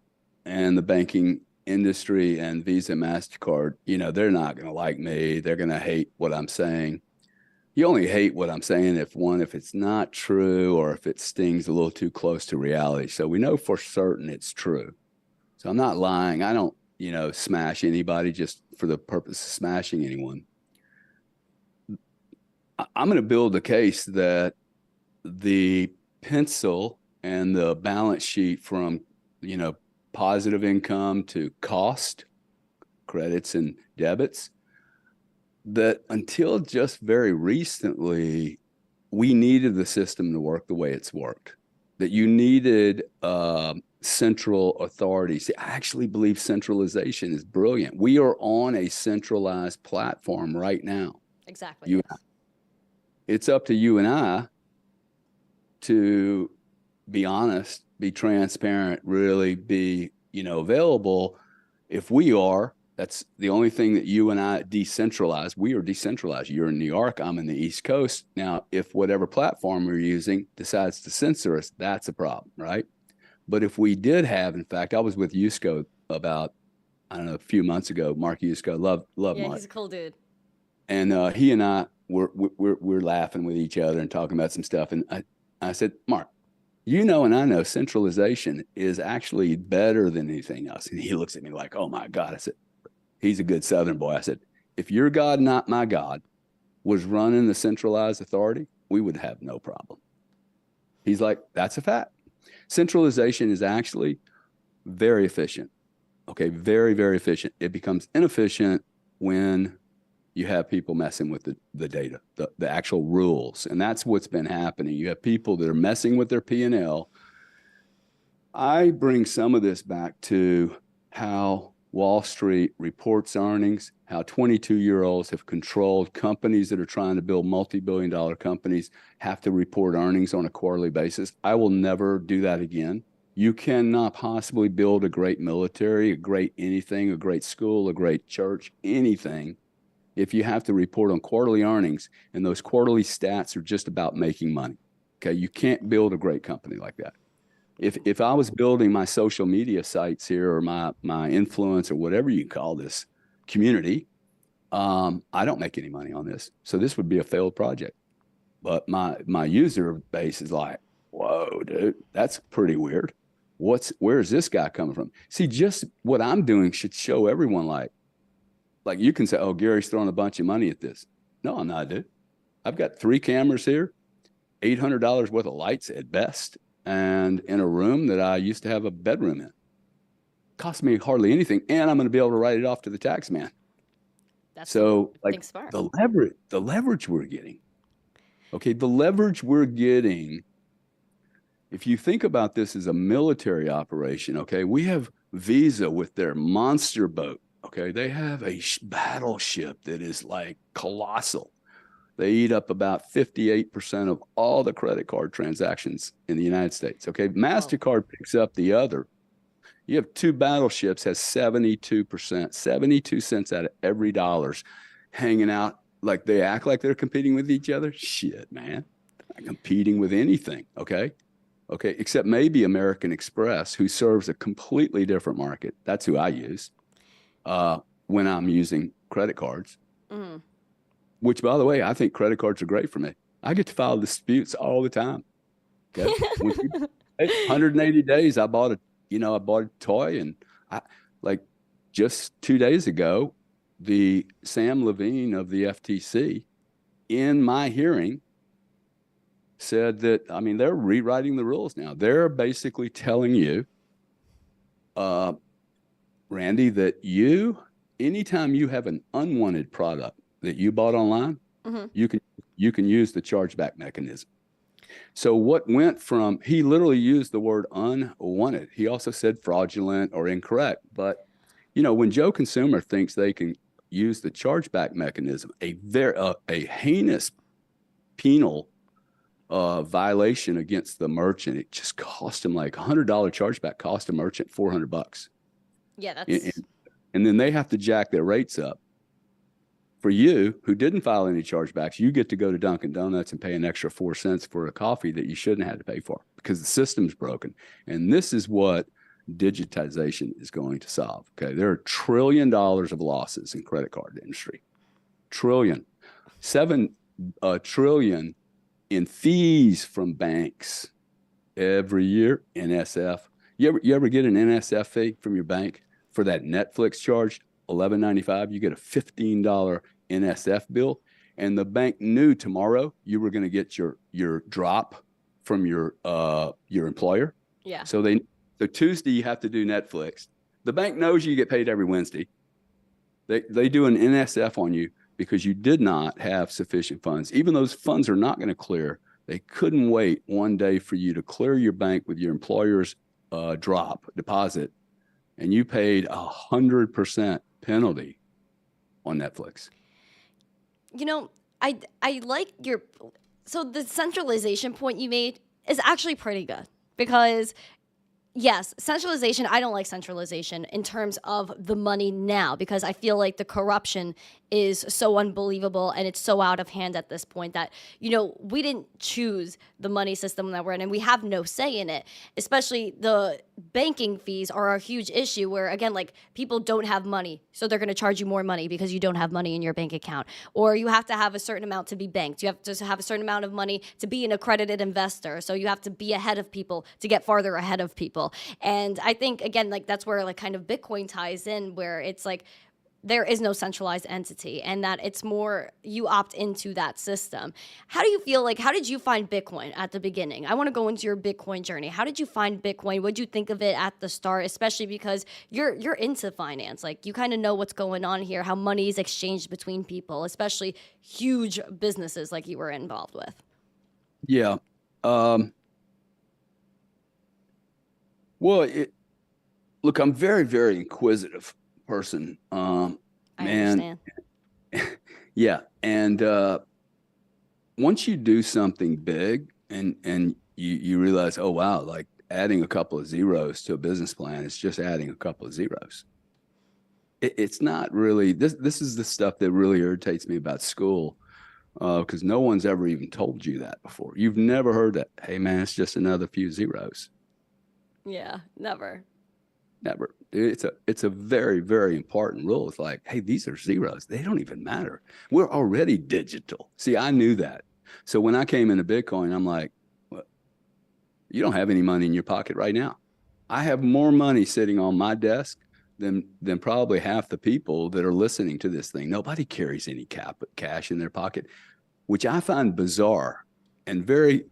Speaker 2: and the banking industry and Visa, MasterCard, you know, they're not going to like me. They're going to hate what I'm saying. You only hate what I'm saying if it's not true, or if it stings a little too close to reality. So we know for certain it's true. So I'm not lying. I don't, you know, smash anybody just for the purpose of smashing anyone. I'm going to build a case that the pencil and the balance sheet from, you know, positive income to cost, credits and debits, that until just very recently, we needed the system to work the way it's worked, that you needed central authority. See, I actually believe centralization is brilliant. We are on a centralized platform right now.
Speaker 1: Exactly.
Speaker 2: It's up to you and I to be honest, be transparent, really be, you know, available. If we are, that's the only thing that you and I decentralize. We are decentralized. You're in New York, I'm in the East Coast. Now, if whatever platform we're using decides to censor us, that's a problem, right? But if we did have, in fact, I was with Yusko about, I don't know, a few months ago. Mark Yusko, love
Speaker 1: Yeah,
Speaker 2: Mark.
Speaker 1: he's a cool dude.
Speaker 2: And he and I we're laughing with each other and talking about some stuff. And I said, Mark, you know, and I know centralization is actually better than anything else. And he looks at me like, oh my God. I said, he's a good Southern boy. I said, if your God, not my God, was running the centralized authority, we would have no problem. He's like, that's a fact. Centralization is actually very efficient. Okay, very, very efficient. It becomes inefficient when you have people messing with the data, the actual rules. And that's what's been happening. You have people that are messing with their P&L. I bring some of this back to how Wall Street reports earnings, how 22-year-olds have controlled companies that are trying to build multi-billion-dollar companies have to report earnings on a quarterly basis. I will never do that again. You cannot possibly build a great military, a great anything, a great school, a great church, anything, if you have to report on quarterly earnings and those quarterly stats are just about making money. Okay, you can't build a great company like that. If I was building my social media sites here, or my influence, or whatever you call this community, I don't make any money on this. So this would be a failed project. But my user base is like, whoa, dude, that's pretty weird. Where is this guy coming from? See, just what I'm doing should show everyone, like you can say, oh, Gary's throwing a bunch of money at this. No, I'm not, dude. I've got 3 cameras here, $800 worth of lights at best, and in a room that I used to have a bedroom in. Cost me hardly anything, and I'm going to be able to write it off to the tax man.
Speaker 1: That's
Speaker 2: so like
Speaker 1: smart.
Speaker 2: the leverage we're getting. Okay, the leverage we're getting. If you think about this as a military operation, okay, we have Visa with their monster boat. Okay, they have a battleship that is like colossal. They eat up about 58% of all the credit card transactions in the United States. Okay, MasterCard picks up the other. You have 2 battleships, has 72%, 72 cents out of every dollar's hanging out. Like they act like they're competing with each other. Shit, man, they're not competing with anything. Okay, except maybe American Express, who serves a completely different market. That's who I use when I'm using credit cards.
Speaker 1: Mm.
Speaker 2: Which, by the way, I think credit cards are great for me. I get to file disputes all the time. Okay, 180 days. I bought I bought a toy, and I like just 2 days ago, the Sam Levine of the FTC in my hearing said that, I mean, they're rewriting the rules now. They're basically telling you, Randy, that anytime you have an unwanted product that you bought online, you can use the chargeback mechanism. So what went from, he literally used the word unwanted. He also said fraudulent or incorrect. But, when Joe Consumer thinks they can use the chargeback mechanism, a heinous penal violation against the merchant, it just cost him like $100 chargeback, cost a merchant $400.
Speaker 1: Yeah, that's.
Speaker 2: And then they have to jack their rates up. For you, who didn't file any chargebacks, you get to go to Dunkin' Donuts and pay an extra 4 cents for a coffee that you shouldn't have to pay for because the system's broken. And this is what digitization is going to solve. Okay, there are $1 trillion of losses in credit card industry. Trillion. 7 trillion in fees from banks every year. NSF. You ever get an NSF fee from your bank for that Netflix charge? $11.95. You get a $15 NSF bill, and the bank knew tomorrow you were going to get your drop from your employer.
Speaker 1: Yeah.
Speaker 2: So Tuesday you have to do Netflix. The bank knows you get paid every Wednesday. They do an NSF on you because you did not have sufficient funds. Even those funds are not going to clear. They couldn't wait one day for you to clear your bank with your employer's deposit, and you paid 100% penalty on Netflix.
Speaker 1: I like so the centralization point you made is actually pretty good because yes, centralization, I don't like centralization in terms of the money now because I feel like the corruption is so unbelievable and it's so out of hand at this point that, we didn't choose the money system that we're in and we have no say in it. Especially the banking fees are a huge issue where, again, like people don't have money, so they're going to charge you more money because you don't have money in your bank account. Or you have to have a certain amount to be banked. You have to have a certain amount of money to be an accredited investor. So you have to be ahead of people to get farther ahead of people. And I think, again, like that's where like kind of Bitcoin ties in, where it's like there is no centralized entity and that it's more you opt into that system. How do you feel like, how did you find Bitcoin at the beginning? I want to go into your Bitcoin journey. How did you find Bitcoin? What did you think of it at the start, especially because you're into finance? Like you kind of know what's going on here, how money is exchanged between people, especially huge businesses like you were involved with.
Speaker 2: Yeah. Well, look, I'm very, very inquisitive person.
Speaker 1: I understand.
Speaker 2: Yeah. And once you do something big and you realize, oh, wow, like adding a couple of zeros to a business plan is just adding a couple of zeros. It's not really, this is the stuff that really irritates me about school because no one's ever even told you that before. You've never heard that, hey, man, it's just another few zeros.
Speaker 1: Yeah, never.
Speaker 2: Never. It's a very, very important rule. It's like, hey, these are zeros. They don't even matter. We're already digital. See, I knew that. So when I came into Bitcoin, I'm like, well, you don't have any money in your pocket right now. I have more money sitting on my desk than probably half the people that are listening to this thing. Nobody carries any cash in their pocket, which I find bizarre and very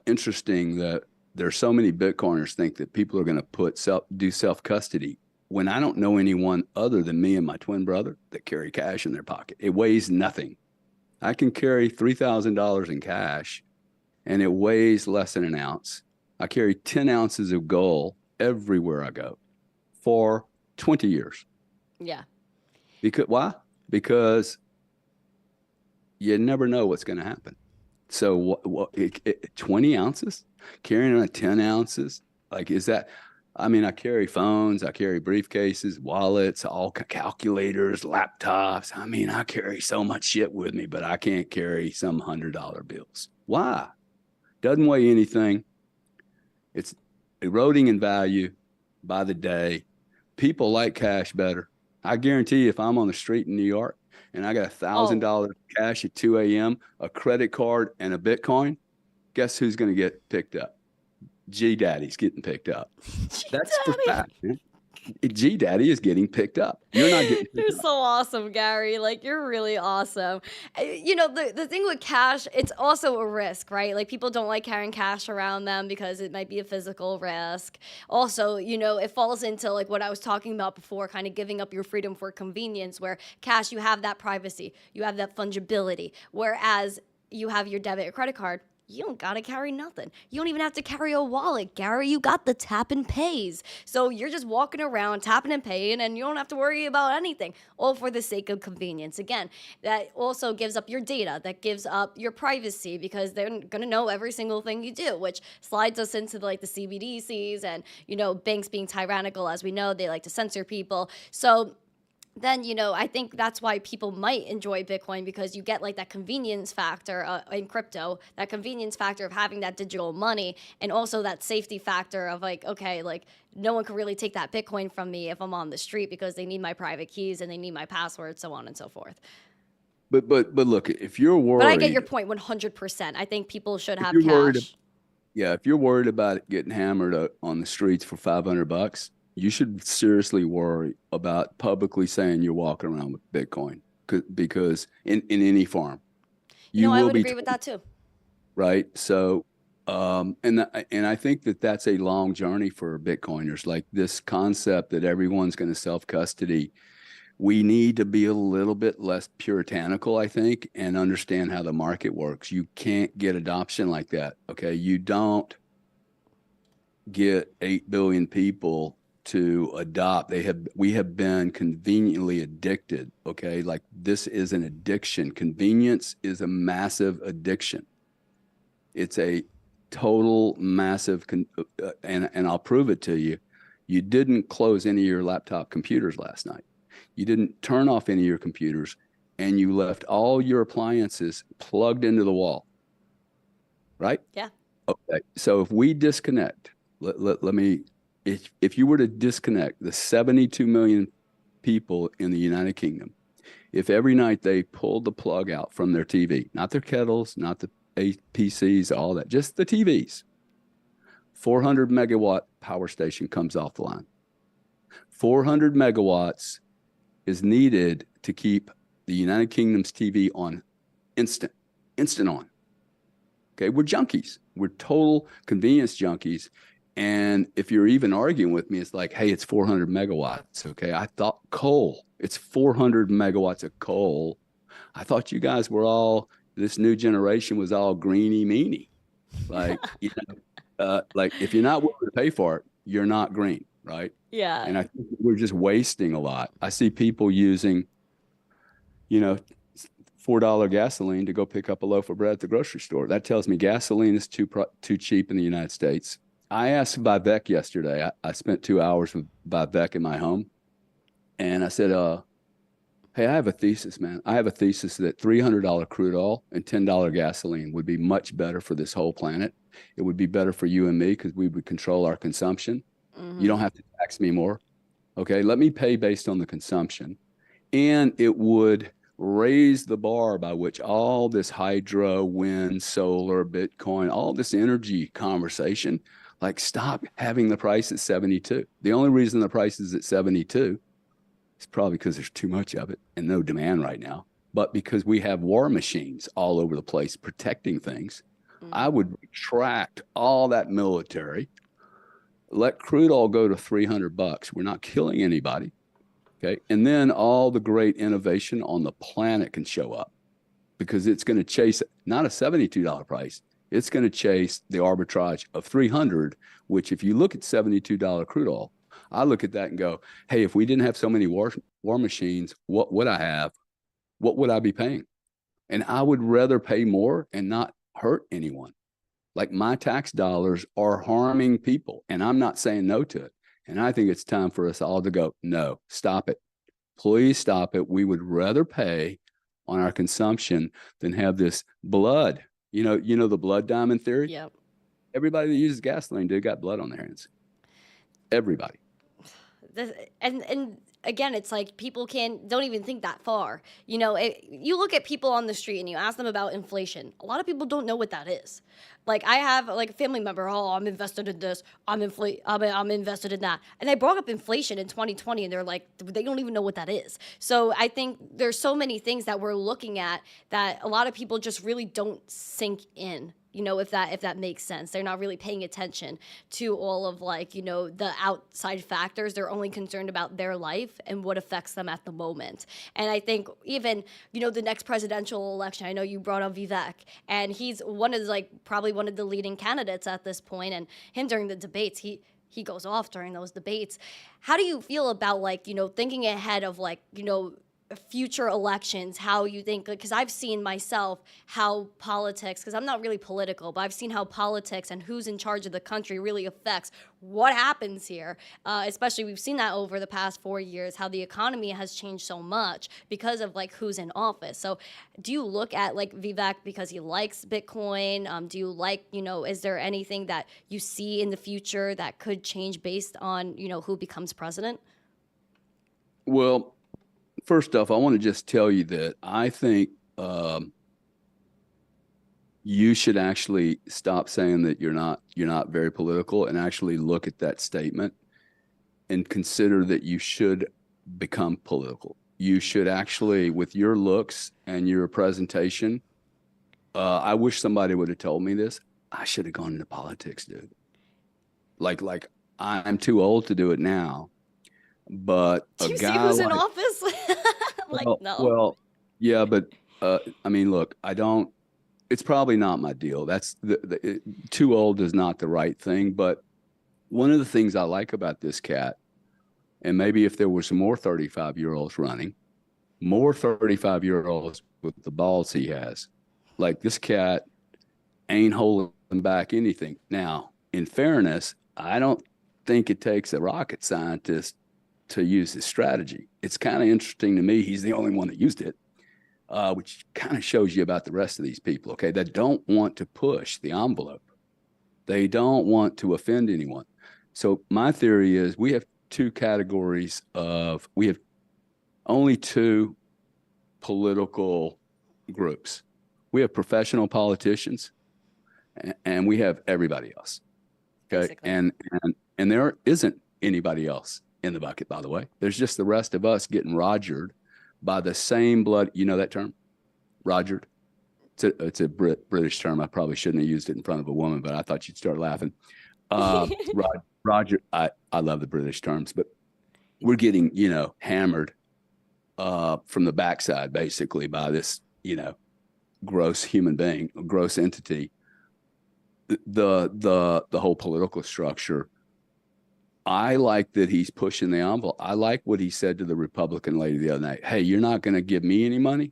Speaker 2: interesting that there's so many Bitcoiners think that people are going to do self-custody when I don't know anyone other than me and my twin brother that carry cash in their pocket. It weighs nothing. I can carry $3,000 in cash and it weighs less than an ounce. I carry 10 ounces of gold everywhere I go for 20 years.
Speaker 1: Yeah.
Speaker 2: Why? Because you never know what's going to happen. So 20 ounces? Carrying on 10 ounces? Like, is that, I mean, I carry phones, I carry briefcases, wallets, all calculators, laptops. I mean, I carry so much shit with me, but I can't carry some $100 bills. Why? Doesn't weigh anything. It's eroding in value by the day. People like cash better. I guarantee you, if I'm on the street in New York and I got $1,000 cash at 2 a.m., a credit card, and a Bitcoin, guess who's going to get picked up? G Daddy's getting picked up. That's for
Speaker 1: G-Daddy.
Speaker 2: fact, man. G Daddy is getting picked up. You're not getting
Speaker 1: You're
Speaker 2: picked up.
Speaker 1: so awesome, Gary. Like, you're really awesome. You know, the thing with cash, it's also a risk, right? Like, people don't like carrying cash around them because it might be a physical risk. Also, you know, it falls into like what I was talking about before, kind of giving up your freedom for convenience, where cash, you have that privacy, you have that fungibility, whereas you have your debit or credit card, you don't gotta carry nothing. You don't even have to carry a wallet, Gary. You got the tap and pays. So you're just walking around tapping and paying, and you don't have to worry about anything, all for the sake of convenience. Again, that also gives up your data, that gives up your privacy, because they're gonna know every single thing you do, which slides us into like the CBDCs and, you know, banks being tyrannical. As we know, they like to censor people. So then, you know, I think that's why people might enjoy Bitcoin, because you get like that convenience factor in crypto, that convenience factor of having that digital money, and also that safety factor of like, okay, like no one can really take that Bitcoin from me if I'm on the street, because they need my private keys and they need my password, so on and so forth.
Speaker 2: But look, if you're worried,
Speaker 1: But I get your point 100%. I think people should
Speaker 2: if
Speaker 1: have
Speaker 2: you're worried,
Speaker 1: cash.
Speaker 2: yeah, if you're worried about it getting hammered on the streets for $500, you should seriously worry about publicly saying you're walking around with Bitcoin, because in any farm,
Speaker 1: You
Speaker 2: you
Speaker 1: know, I
Speaker 2: will
Speaker 1: would
Speaker 2: be
Speaker 1: agree with that too.
Speaker 2: right. So, and I think that that's a long journey for Bitcoiners. Like this concept that everyone's going to self-custody, we need to be a little bit less puritanical, I think, and understand how the market works. You can't get adoption like that. Okay. You don't get 8 billion people to adopt. We have been conveniently addicted. Okay. Like this is an addiction. Convenience is a massive addiction. It's a total massive, and I'll prove it to you. You didn't close any of your laptop computers last night. You didn't turn off any of your computers, and you left all your appliances plugged into the wall, right?
Speaker 1: Yeah.
Speaker 2: Okay. So if we disconnect, let me, if you were to disconnect the 72 million people in the United Kingdom, if every night they pulled the plug out from their TV, not their kettles, not the PCs, all that, just the TVs, 400 megawatt power station comes off the line. 400 megawatts is needed to keep the United Kingdom's TV on instant on. Okay, we're junkies. We're total convenience junkies. And if you're even arguing with me, it's like, hey, it's 400 megawatts. Okay, I thought coal. It's 400 megawatts of coal. I thought you guys were all, this new generation was all greeny meanie. Like, you know, like if you're not willing to pay for it, you're not green, right?
Speaker 1: Yeah.
Speaker 2: And I think we're just wasting a lot. I see people using, you know, $4 gasoline to go pick up a loaf of bread at the grocery store. That tells me gasoline is too cheap in the United States. I asked Vivek yesterday. I spent 2 hours with Vivek in my home, and I said, hey, I have a thesis, man. I have a thesis that $300 crude oil and $10 gasoline would be much better for this whole planet. It would be better for you and me because we would control our consumption.
Speaker 1: Mm-hmm.
Speaker 2: You don't have to tax me more. Okay, let me pay based on the consumption. And it would raise the bar by which all this hydro, wind, solar, Bitcoin, all this energy conversation, like stop having the price at 72. The only reason the price is at 72 is probably because there's too much of it and no demand right now, but because we have war machines all over the place protecting things. Mm-hmm. I would retract all that military, let crude oil go to $300. We're not killing anybody. Okay. And then all the great innovation on the planet can show up because it's going to chase not a $72 price. It's going to chase the arbitrage of 300, which if you look at $72 crude oil, I look at that and go, hey, if we didn't have so many war machines, what would I have? What would I be paying? And I would rather pay more and not hurt anyone. Like my tax dollars are harming people, and I'm not saying no to it. And I think it's time for us all to go, no, stop it. Please stop it. We would rather pay on our consumption than have this blood. You know the blood diamond theory?
Speaker 1: Yep.
Speaker 2: Everybody that uses gasoline got blood on their hands. Everybody.
Speaker 1: And again, it's like people don't even think that far. You look at people on the street and you ask them about inflation. A lot of people don't know what that is. Like I have like a family member, oh, I'm invested in this, I'm invested in that. And I brought up inflation in 2020 and they're like, they don't even know what that is. So I think there's so many things that we're looking at that a lot of people just really don't sink in. If that makes sense. They're not really paying attention to all of the outside factors. They're only concerned about their life and what affects them at the moment. And I think even, the next presidential election, I know you brought up Vivek, and he's probably one of the leading candidates at this point, and him during the debates, he goes off during those debates. How do you feel about thinking ahead of future elections, how you think, because I've seen myself how politics, because I'm not really political, but I've seen how politics and who's in charge of the country really affects what happens here. Especially we've seen that over the past 4 years, how the economy has changed so much because of who's in office. So do you look at Vivek because he likes Bitcoin? Do you is there anything that you see in the future that could change based on, who becomes president?
Speaker 2: Well, first off, I want to just tell you that I think you should actually stop saying that you're not very political and actually look at that statement and consider that you should become political. You should actually, with your looks and your presentation, I wish somebody would have told me this. I should have gone into politics, dude. Like I'm too old to do it now. But
Speaker 1: do you see who's in office? No.
Speaker 2: Well, yeah, but I mean, look, I don't. It's probably not my deal. That's too old is not the right thing. But one of the things I like about this cat, and maybe if there were some more 35-year-olds running, more 35-year-olds with the balls he has, like this cat ain't holding back anything. Now, in fairness, I don't think it takes a rocket scientist to use his strategy. It's kind of interesting to me. He's the only one that used it, which kind of shows you about the rest of these people, okay, that don't want to push the envelope. They don't want to offend anyone. So my theory is we have we have only two political groups. We have professional politicians and we have everybody else. Okay. And there isn't anybody else in the bucket, by the way. There's just the rest of us getting rogered by the same blood. You know that term? Rogered? It's a British term. I probably shouldn't have used it in front of a woman, but I thought you'd start laughing. Roger, I love the British terms, but we're getting, hammered from the backside, basically, by this, gross human being, a gross entity. The whole political structure. I like that he's pushing the envelope. I like what he said to the Republican lady the other night. Hey, you're not going to give me any money?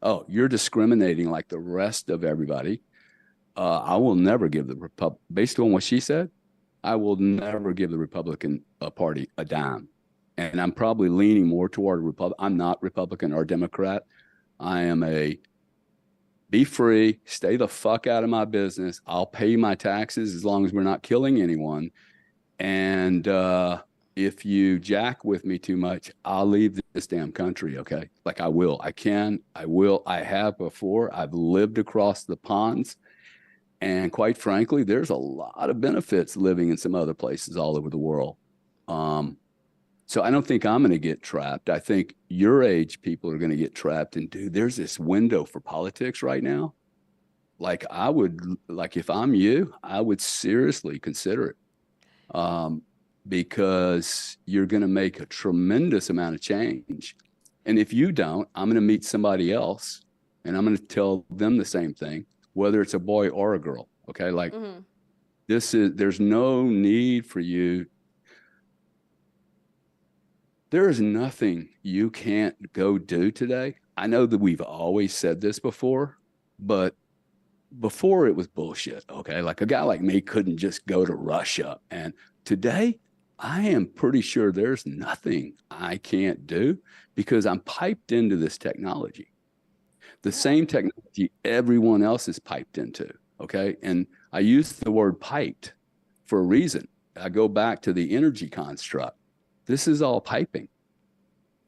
Speaker 2: Oh, you're discriminating like the rest of everybody. I will never give the based on what she said, I will never give the Republican Party a dime. And I'm probably leaning more toward Republican. I'm not Republican or Democrat. I am be free, stay the fuck out of my business. I'll pay my taxes as long as we're not killing anyone. And if you jack with me too much, I'll leave this damn country, okay? Like I will. I have before. I've lived across the ponds. And quite frankly, there's a lot of benefits living in some other places all over the world. So I don't think I'm going to get trapped. I think your age people are going to get trapped. And dude, there's this window for politics right now. Like if I'm you, I would seriously consider it. Because you're going to make a tremendous amount of change. And if you don't, I'm going to meet somebody else and I'm going to tell them the same thing, whether it's a boy or a girl. Okay. Like there's no need for you. There is nothing you can't go do today. I know that we've always said this before, but before it was bullshit. Okay. Like a guy like me couldn't just go to Russia. And today I am pretty sure there's nothing I can't do because I'm piped into this technology. The same technology everyone else is piped into. Okay. And I use the word piped for a reason. I go back to the energy construct. This is all piping.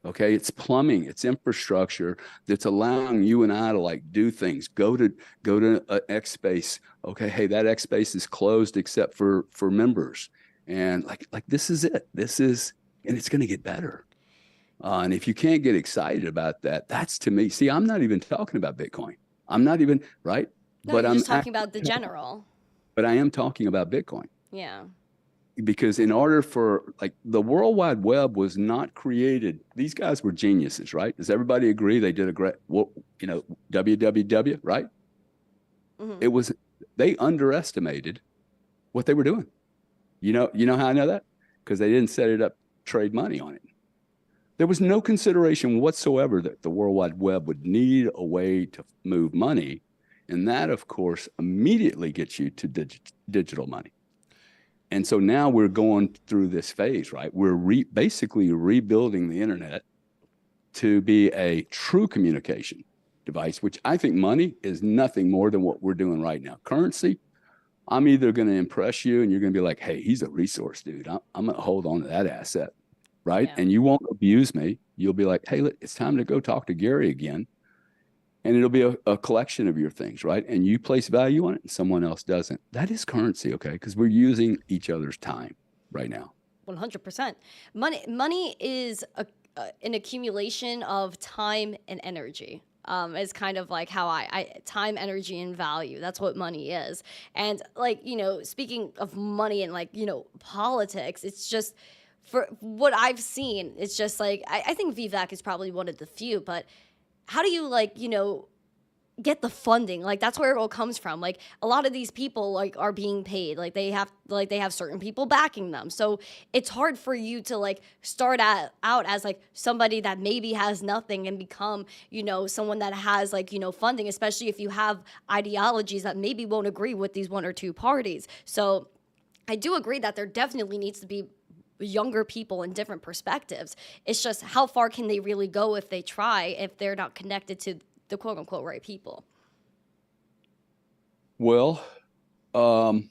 Speaker 2: Okay, it's plumbing, it's infrastructure that's allowing you and I to like do things. Go to X space. Okay, hey, that X space is closed except for members, and like this is it. This is, and it's going to get better. And if you can't get excited about that, that's to me. See, I'm not even talking about Bitcoin. I'm not even right,
Speaker 1: No,
Speaker 2: but
Speaker 1: you're just talking about the general.
Speaker 2: but I am talking about Bitcoin
Speaker 1: Yeah.
Speaker 2: because in order for like the World Wide Web was not created. These guys were geniuses, right? Does everybody agree they did a great, well, www, right?
Speaker 1: Hmm.
Speaker 2: It was, they underestimated what they were doing. You know how I know that? Because they didn't set it up, trade money on it. There was no consideration whatsoever that the World Wide Web would need a way to move money. And that, of course, immediately gets you to digital money. And so now we're going through this phase, right? We're basically rebuilding the internet to be a true communication device, which I think money is nothing more than what we're doing right now. Currency, I'm either going to impress you and you're going to be like, hey, he's a resource, dude. I'm going to hold on to that asset, right?
Speaker 1: Yeah.
Speaker 2: And you won't abuse me. You'll be like, hey, look, it's time to go talk to Gary again. And it'll be a collection of your things, right? And you place value on it and someone else doesn't. That is currency, okay? Because we're using each other's time right now.
Speaker 1: 100%. Money is an accumulation of time and energy. Is kind of like how I time, energy, and value. That's what money is. And like, speaking of money and like, politics, it's just for what I've seen, it's just like, I think Vivek is probably one of the few, but how do you like, get the funding? Like that's where it all comes from. Like a lot of these people like are being paid, like they have certain people backing them, so it's hard for you to like start out as like somebody that maybe has nothing and become someone that has like funding, especially if you have ideologies that maybe won't agree with these one or two parties. So I do agree that there definitely needs to be younger people and different perspectives. It's just how far can they really go if they try, if they're not connected to the quote unquote right people?
Speaker 2: Well, I'll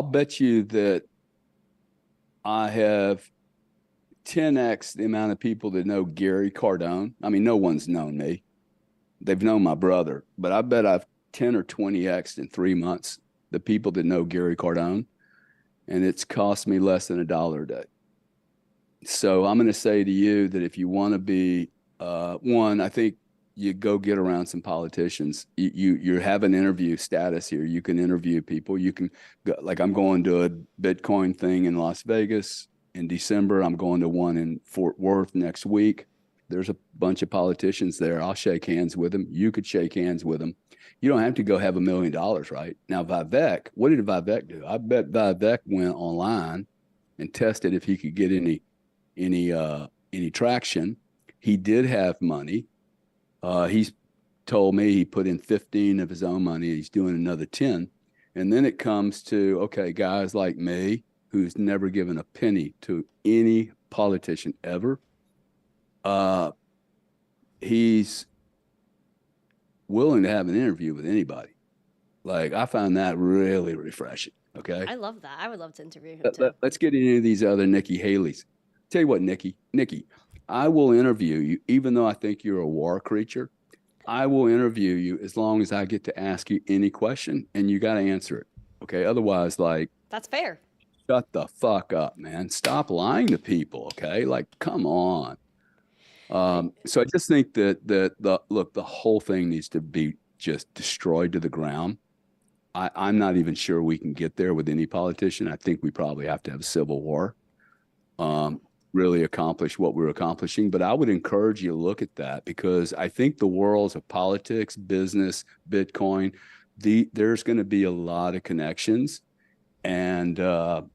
Speaker 2: bet you that I have 10x the amount of people that know Gary Cardone. I mean, no one's known me. They've known my brother, but I bet I've 10 or 20x in 3 months the people that know Gary Cardone, and it's cost me less than $1 a day. So I'm going to say to you that if you want to be one, I think you go get around some politicians. You have an interview status here. You can interview people. You can go, like I'm going to a Bitcoin thing in Las Vegas in December. I'm going to one in Fort Worth next week. There's a bunch of politicians there. I'll shake hands with them. You could shake hands with them. You don't have to go have $1 million, right? Now, Vivek, what did Vivek do? I bet Vivek went online and tested if he could get any traction. He did have money. He's told me he put in 15 of his own money. He's doing another 10. And then it comes to, okay, guys like me, who's never given a penny to any politician ever. He's willing to have an interview with anybody. Like I found that really refreshing. Okay.
Speaker 1: I love that. I would love to interview him too.
Speaker 2: Let's get into these other Nikki Haley's. Tell you what, Nikki, I will interview you, even though I think you're a war creature. I will interview you as long as I get to ask you any question and you got to answer it. Okay. Otherwise, like,
Speaker 1: That's fair.
Speaker 2: shut the fuck up, man. Stop lying to people. Okay. Like, come on. So I just think that the whole thing needs to be just destroyed to the ground. I'm not even sure we can get there with any politician. I think we probably have to have a civil war. Really accomplish what we're accomplishing. But I would encourage you to look at that because I think the worlds of politics, business, Bitcoin, there's going to be a lot of connections. And no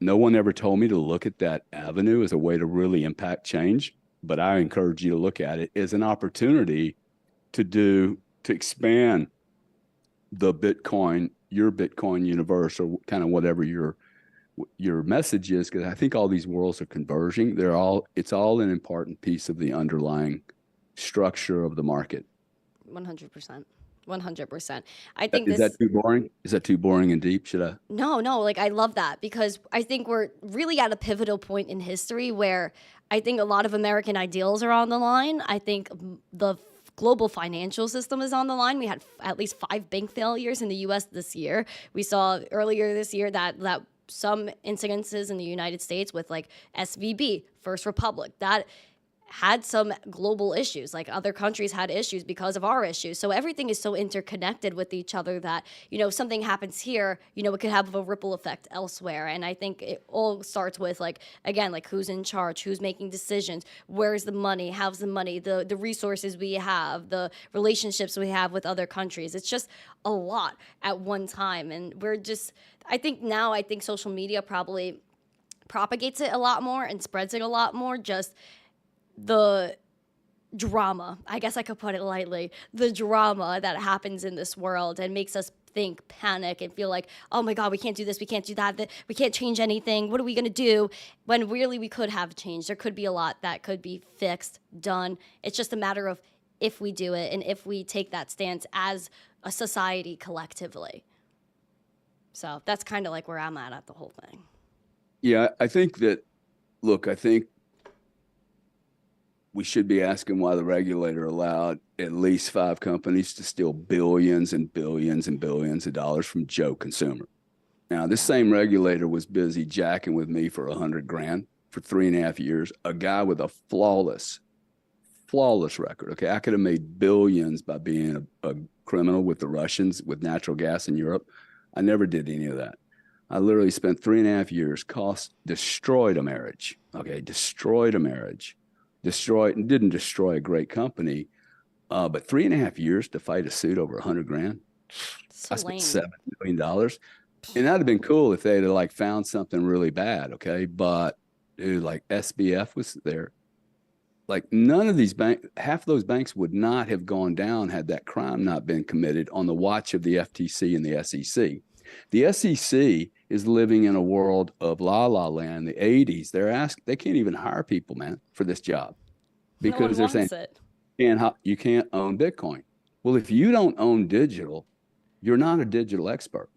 Speaker 2: one ever told me to look at that avenue as a way to really impact change. But I encourage you to look at it as an opportunity to expand the Bitcoin, your Bitcoin universe, or kind of whatever your message is, because I think all these worlds are converging. It's all an important piece of the underlying structure of the market.
Speaker 1: 100%. 100%. I think
Speaker 2: Is that
Speaker 1: this.
Speaker 2: too boring? Is that too boring and deep? Should I?
Speaker 1: No, like I love that because I think we're really at a pivotal point in history where I think a lot of American ideals are on the line. I think the global financial system is on the line. We had at least 5 bank failures in the US this year. We saw earlier this year that some incidences in the United States with like SVB, First Republic, that had some global issues. Like other countries had issues because of our issues. So everything is so interconnected with each other that, something happens here, it could have a ripple effect elsewhere. And I think it all starts with like, again, like who's in charge, who's making decisions, where's the money, how's the money, the resources we have, the relationships we have with other countries. It's just a lot at one time. And I think social media probably propagates it a lot more and spreads it a lot more, just the drama, I guess I could put it lightly, the drama that happens in this world and makes us think, panic, and feel like, oh my God, we can't do this, we can't do that, we can't change anything. What are we going to do? When really we could have changed. There could be a lot that could be fixed, done. It's just a matter of if we do it and if we take that stance as a society collectively. So that's kind of like where I'm at the whole thing.
Speaker 2: Yeah, I think we should be asking why the regulator allowed at least 5 companies to steal billions and billions and billions of dollars from Joe Consumer. Now, this same regulator was busy jacking with me for $100,000 for 3.5 years, a guy with a flawless record. Okay, I could have made billions by being a criminal with the Russians with natural gas in Europe. I never did any of that. I literally spent 3.5 years, destroyed a marriage. Okay, destroyed a marriage. Didn't destroy a great company, but 3.5 years to fight a suit over $100,000.
Speaker 1: So
Speaker 2: I spent
Speaker 1: lame.
Speaker 2: $7 million, and that'd have been cool if they'd have like found something really bad. Okay, but dude, like SBF was there. Like none of these half of those banks would not have gone down had that crime not been committed on the watch of the FTC and the SEC. The SEC is living in a world of la la land. The 80s, they can't even hire people, man, for this job because
Speaker 1: No
Speaker 2: they're
Speaker 1: one
Speaker 2: saying
Speaker 1: wants it.
Speaker 2: you can't own Bitcoin. Well, if you don't own digital, you're not a digital expert.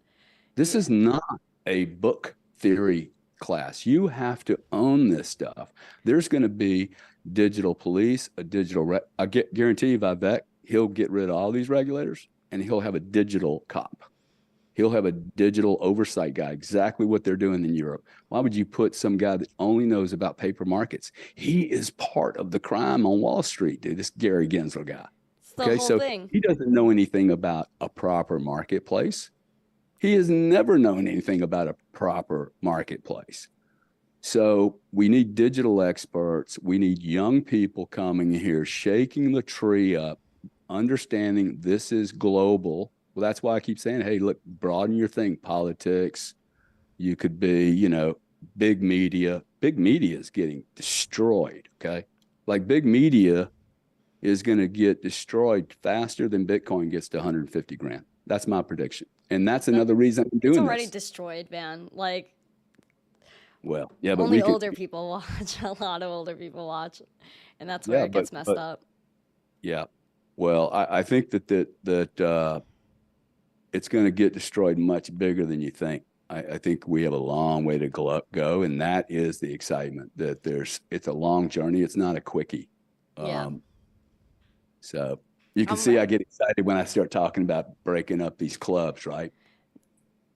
Speaker 2: This is not a book theory class. You have to own this stuff. There's going to be digital police, I guarantee you, Vivek, he'll get rid of all these regulators and he'll have a digital cop. He'll have a digital oversight guy, exactly what they're doing in Europe. Why would you put some guy that only knows about paper markets? He is part of the crime on Wall Street, dude, this Gary Gensler guy.
Speaker 1: It's the whole
Speaker 2: so
Speaker 1: thing.
Speaker 2: he doesn't know anything about a proper marketplace. He has never known anything about a proper marketplace. So we need digital experts. We need young people coming here, shaking the tree up, understanding this is global. Well, that's why I keep saying, hey, look, broaden your thing. Politics. You could be, big media. Big media is getting destroyed, okay? Like big media is going to get destroyed faster than Bitcoin gets to 150 grand. That's my prediction. And that's another reason I'm doing this.
Speaker 1: It's already destroyed, man. Like,
Speaker 2: well, yeah, but
Speaker 1: only older people watch. A lot of older people watch. And that's where it gets messed up.
Speaker 2: Yeah. Well, I think that it's going to get destroyed much bigger than you think. I think we have a long way to go, and that is the excitement. That it's a long journey. It's not a quickie. So you can see I get excited when I start talking about breaking up these clubs, right?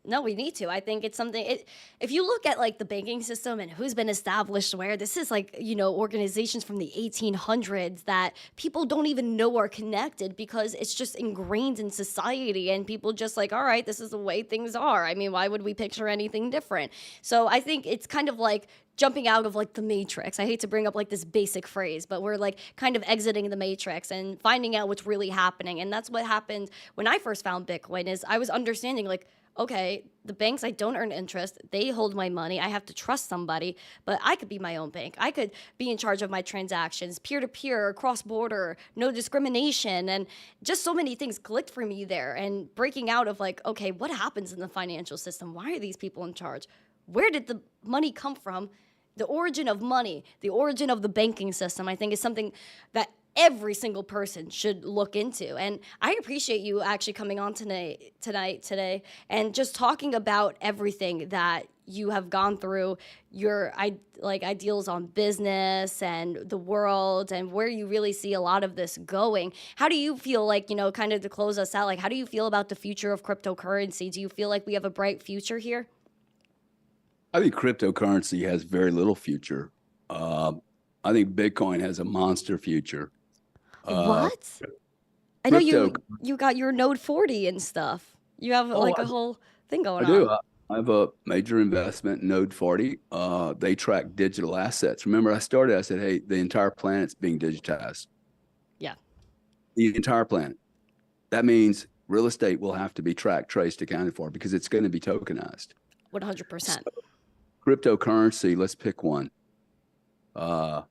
Speaker 1: No, we need to. I think it's something. If you look at like the banking system and who's been established where, this is like, organizations from the 1800s that people don't even know are connected because it's just ingrained in society and people just like, all right, this is the way things are. I mean, why would we picture anything different? So I think it's kind of like jumping out of like the matrix. I hate to bring up like this basic phrase, but we're like kind of exiting the matrix and finding out what's really happening. And that's what happened when I first found Bitcoin. Is I was understanding like, okay, the banks, I don't earn interest. They hold my money. I have to trust somebody, but I could be my own bank. I could be in charge of my transactions, peer-to-peer, cross-border, no discrimination, and just so many things clicked for me there. And breaking out of like, okay, what happens in the financial system? Why are these people in charge? Where did the money come from? The origin of money, the origin of the banking system, I think is something that every single person should look into. And I appreciate you actually coming on today and just talking about everything that you have gone through, your ideals on business and the world, and where you really see a lot of this going. How do you feel like, kind of to close us out, like how do you feel about the future of cryptocurrency? Do you feel like we have a bright future here?
Speaker 2: I think cryptocurrency has very little future. I think Bitcoin has a monster future.
Speaker 1: What? I know
Speaker 2: Crypto.
Speaker 1: you got your Node 40 and stuff. You have
Speaker 2: Oh,
Speaker 1: like a whole thing
Speaker 2: I
Speaker 1: going
Speaker 2: do.
Speaker 1: on.
Speaker 2: I have a major investment in Node 40. They track digital assets. Remember, I said, hey, the entire planet's being digitized.
Speaker 1: Yeah.
Speaker 2: The entire planet. That means real estate will have to be tracked, traced, accounted for because it's going to be tokenized.
Speaker 1: 100%.
Speaker 2: So, cryptocurrency, let's pick one. No,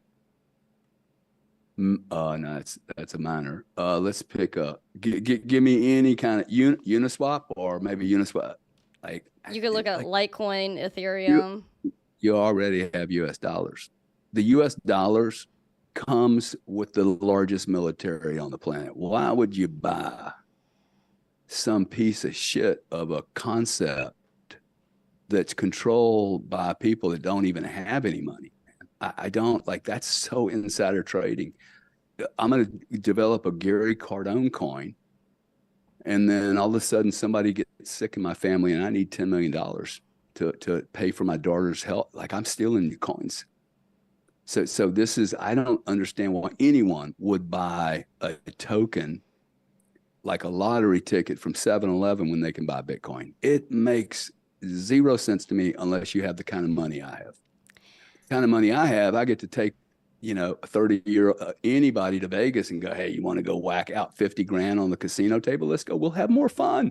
Speaker 2: that's a minor. Let's pick give me any kind of Uniswap or maybe Uniswap. Like
Speaker 1: You could look at Litecoin,
Speaker 2: you,
Speaker 1: Ethereum.
Speaker 2: you already have US dollars. The US dollars comes with the largest military on the planet. Why would you buy some piece of shit of a concept that's controlled by people that don't even have any money? I don't like that's so insider trading. I'm going to develop a Gary Cardone coin. And then all of a sudden somebody gets sick in my family and I need $10 million to pay for my daughter's health. Like I'm stealing new coins. So this is, I don't understand why anyone would buy a token like a lottery ticket from 7-Eleven when they can buy Bitcoin. It makes zero sense to me unless you have the kind of money I have. The kind of money I have, I get to take, a 30-year anybody to Vegas and go, hey, you want to go whack out 50 grand on the casino table? Let's go. We'll have more fun.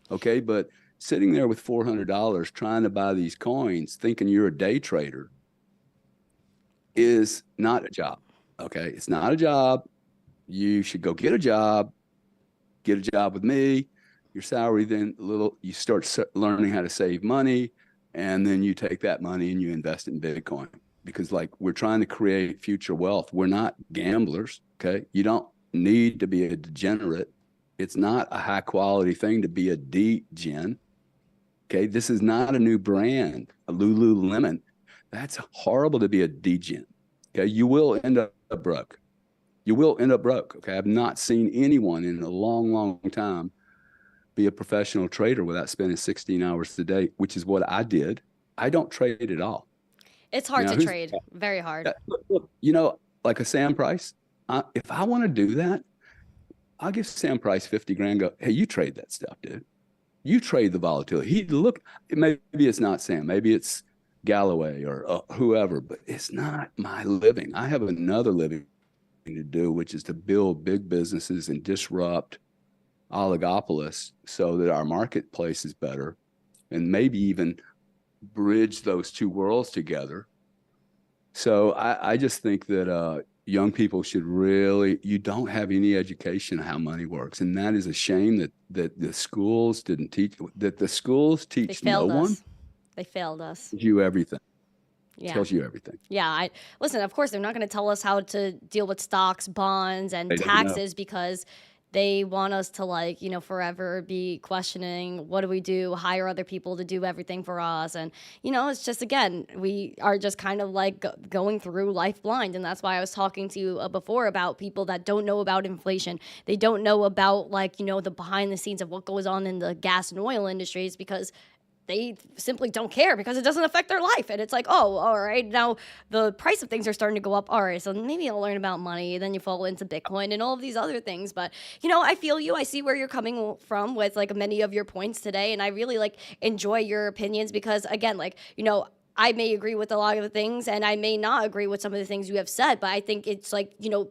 Speaker 2: Okay. But sitting there with $400 trying to buy these coins, thinking you're a day trader is not a job. Okay. It's not a job. You should go get a job with me. Your salary, then you start learning how to save money. And then you take that money and you invest in Bitcoin. Because we're trying to create future wealth. We're not gamblers, okay? You don't need to be a degenerate. It's not a high quality thing to be a degen, okay? This is not a new brand, a Lululemon. That's horrible to be a degen, okay? You will end up broke. Okay? I've not seen anyone in a long, long time be a professional trader without spending 16 hours a day, which is what I did. I don't trade at all.
Speaker 1: It's hard to trade. Very hard.
Speaker 2: Look, like a Sam Price, if I want to do that, I'll give Sam Price 50 grand. Go, hey, you trade that stuff, dude. You trade the volatility. Maybe it's not Sam. Maybe it's Galloway or whoever, but it's not my living. I have another living to do, which is to build big businesses and disrupt oligopolists so that our marketplace is better and maybe even bridge those two worlds together. So I just think that young people should you don't have any education on how money works. And that is a shame that the schools didn't teach, that the schools teach no one.
Speaker 1: They failed us.
Speaker 2: Tells you everything.
Speaker 1: Yeah.
Speaker 2: Tells you everything.
Speaker 1: Yeah. Listen, of course, they're not going to tell us how to deal with stocks, bonds, and taxes because they want us to forever be questioning, what do we do? Hire other people to do everything for us. And, it's just, again, we are just kind of going through life blind. And that's why I was talking to you before about people that don't know about inflation. They don't know about the behind the scenes of what goes on in the gas and oil industries because they simply don't care because it doesn't affect their life. And it's like, oh, all right, now the price of things are starting to go up. All right, so maybe I'll learn about money. Then you fall into Bitcoin and all of these other things. But, I feel you. I see where you're coming from with many of your points today. And I really enjoy your opinions because, again, I may agree with a lot of the things and I may not agree with some of the things you have said, but I think it's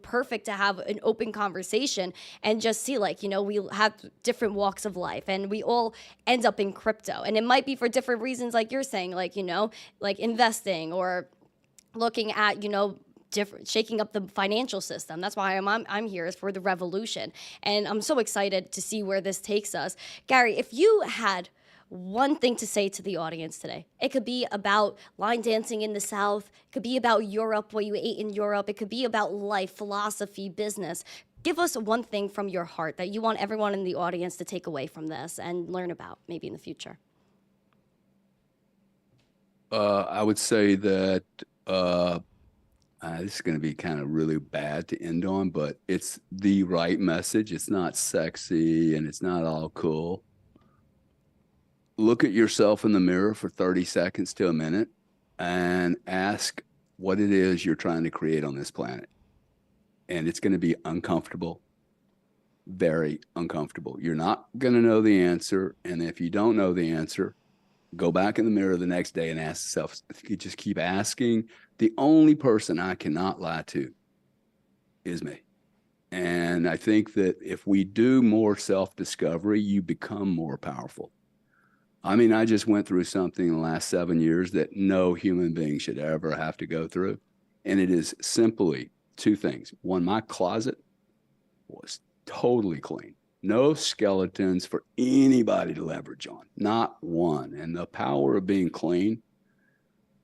Speaker 1: perfect to have an open conversation and just see we have different walks of life and we all end up in crypto, and it might be for different reasons, like you're saying, like investing or looking at, different, shaking up the financial system. That's why I'm here, is for the revolution. And I'm so excited to see where this takes us. Gary, if you had one thing to say to the audience today. It could be about line dancing in the South. It could be about Europe, what you ate in Europe. It could be about life, philosophy, business. Give us one thing from your heart that you want everyone in the audience to take away from this and learn about maybe in the future.
Speaker 2: I would say that this is going to be kind of really bad to end on, but it's the right message. It's not sexy and it's not all cool. Look at yourself in the mirror for 30 seconds to a minute and ask what it is you're trying to create on this planet. And it's going to be uncomfortable, very uncomfortable. You're not going to know the answer. And if you don't know the answer, go back in the mirror the next day and ask yourself, if you just keep asking, the only person I cannot lie to is me. And I think that if we do more self-discovery, you become more powerful. I mean, I just went through something in the last 7 years that no human being should ever have to go through. And it is simply two things. One, my closet was totally clean. No skeletons for anybody to leverage on, not one. And the power of being clean,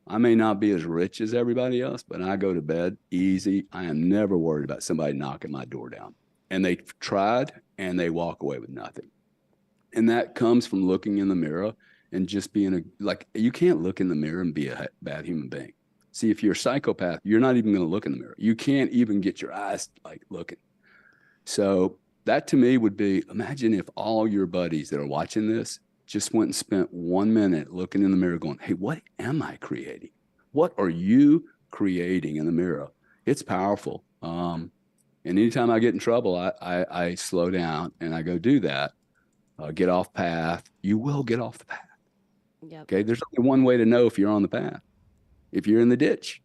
Speaker 2: I may not be as rich as everybody else, but I go to bed easy. I am never worried about somebody knocking my door down. And they tried and they walk away with nothing. And that comes from looking in the mirror and just being you can't look in the mirror and be a bad human being. See, if you're a psychopath, you're not even going to look in the mirror. You can't even get your eyes looking. So that to me would be, imagine if all your buddies that are watching this just went and spent 1 minute looking in the mirror going, hey, what am I creating? What are you creating in the mirror? It's powerful. And anytime I get in trouble, I slow down and I go do that. Get off path. You will get off the path.
Speaker 1: Yep.
Speaker 2: Okay. There's only one way to know if you're on the path. If you're in the ditch,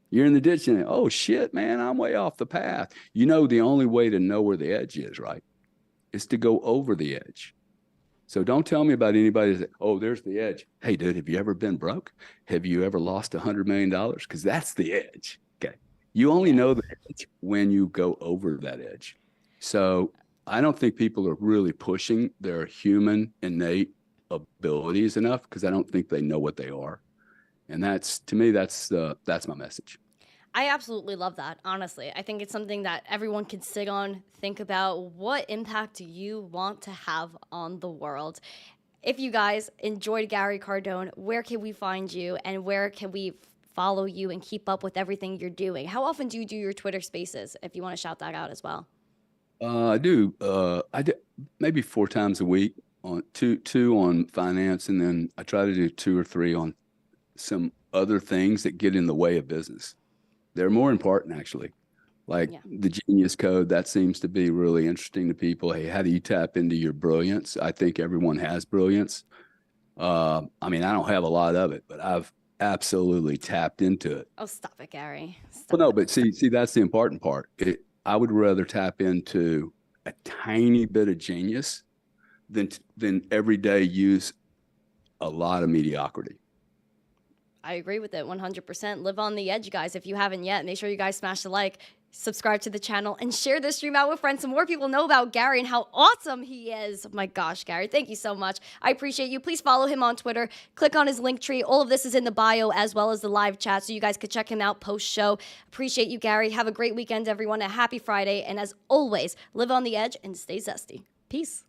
Speaker 2: you're in the ditch and, oh shit, man, I'm way off the path. You know, the only way to know where the edge is, right, is to go over the edge. So don't tell me about anybody that, oh, there's the edge. Hey, dude, have you ever been broke? Have you ever lost $100 million? Because that's the edge. Okay. You only know the edge when you go over that edge. So I don't think people are really pushing their human innate abilities enough because I don't think they know what they are. And that's, to me, that's my message.
Speaker 1: I absolutely love that, honestly. I think it's something that everyone can sit on, think about what impact do you want to have on the world. If you guys enjoyed Gary Cardone, where can we find you and where can we follow you and keep up with everything you're doing? How often do you do your Twitter spaces, if you want to shout that out as well?
Speaker 2: I do maybe 4 times a week, on two on finance, and then I try to do 2 or 3 on some other things that get in the way of business. They're more important, actually. The Genius Code, that seems to be really interesting to people. Hey, how do you tap into your brilliance? I think everyone has brilliance. I mean, I don't have a lot of it, but I've absolutely tapped into it.
Speaker 1: Oh, stop it, Gary.
Speaker 2: Well, no, but see, that's the important part. I would rather tap into a tiny bit of genius than every day use a lot of mediocrity.
Speaker 1: I agree with it 100%. Live on the edge, guys. If you haven't yet, make sure you guys smash the like, subscribe to the channel, and share this stream out with friends so more people know about Gary and how awesome he is. Oh my gosh, Gary, thank you so much. I appreciate you. Please follow him on Twitter. Click on his link tree. All of this is in the bio as well as the live chat, so you guys could check him out post-show. Appreciate you, Gary. Have a great weekend, everyone. A happy Friday. And as always, live on the edge and stay zesty. Peace.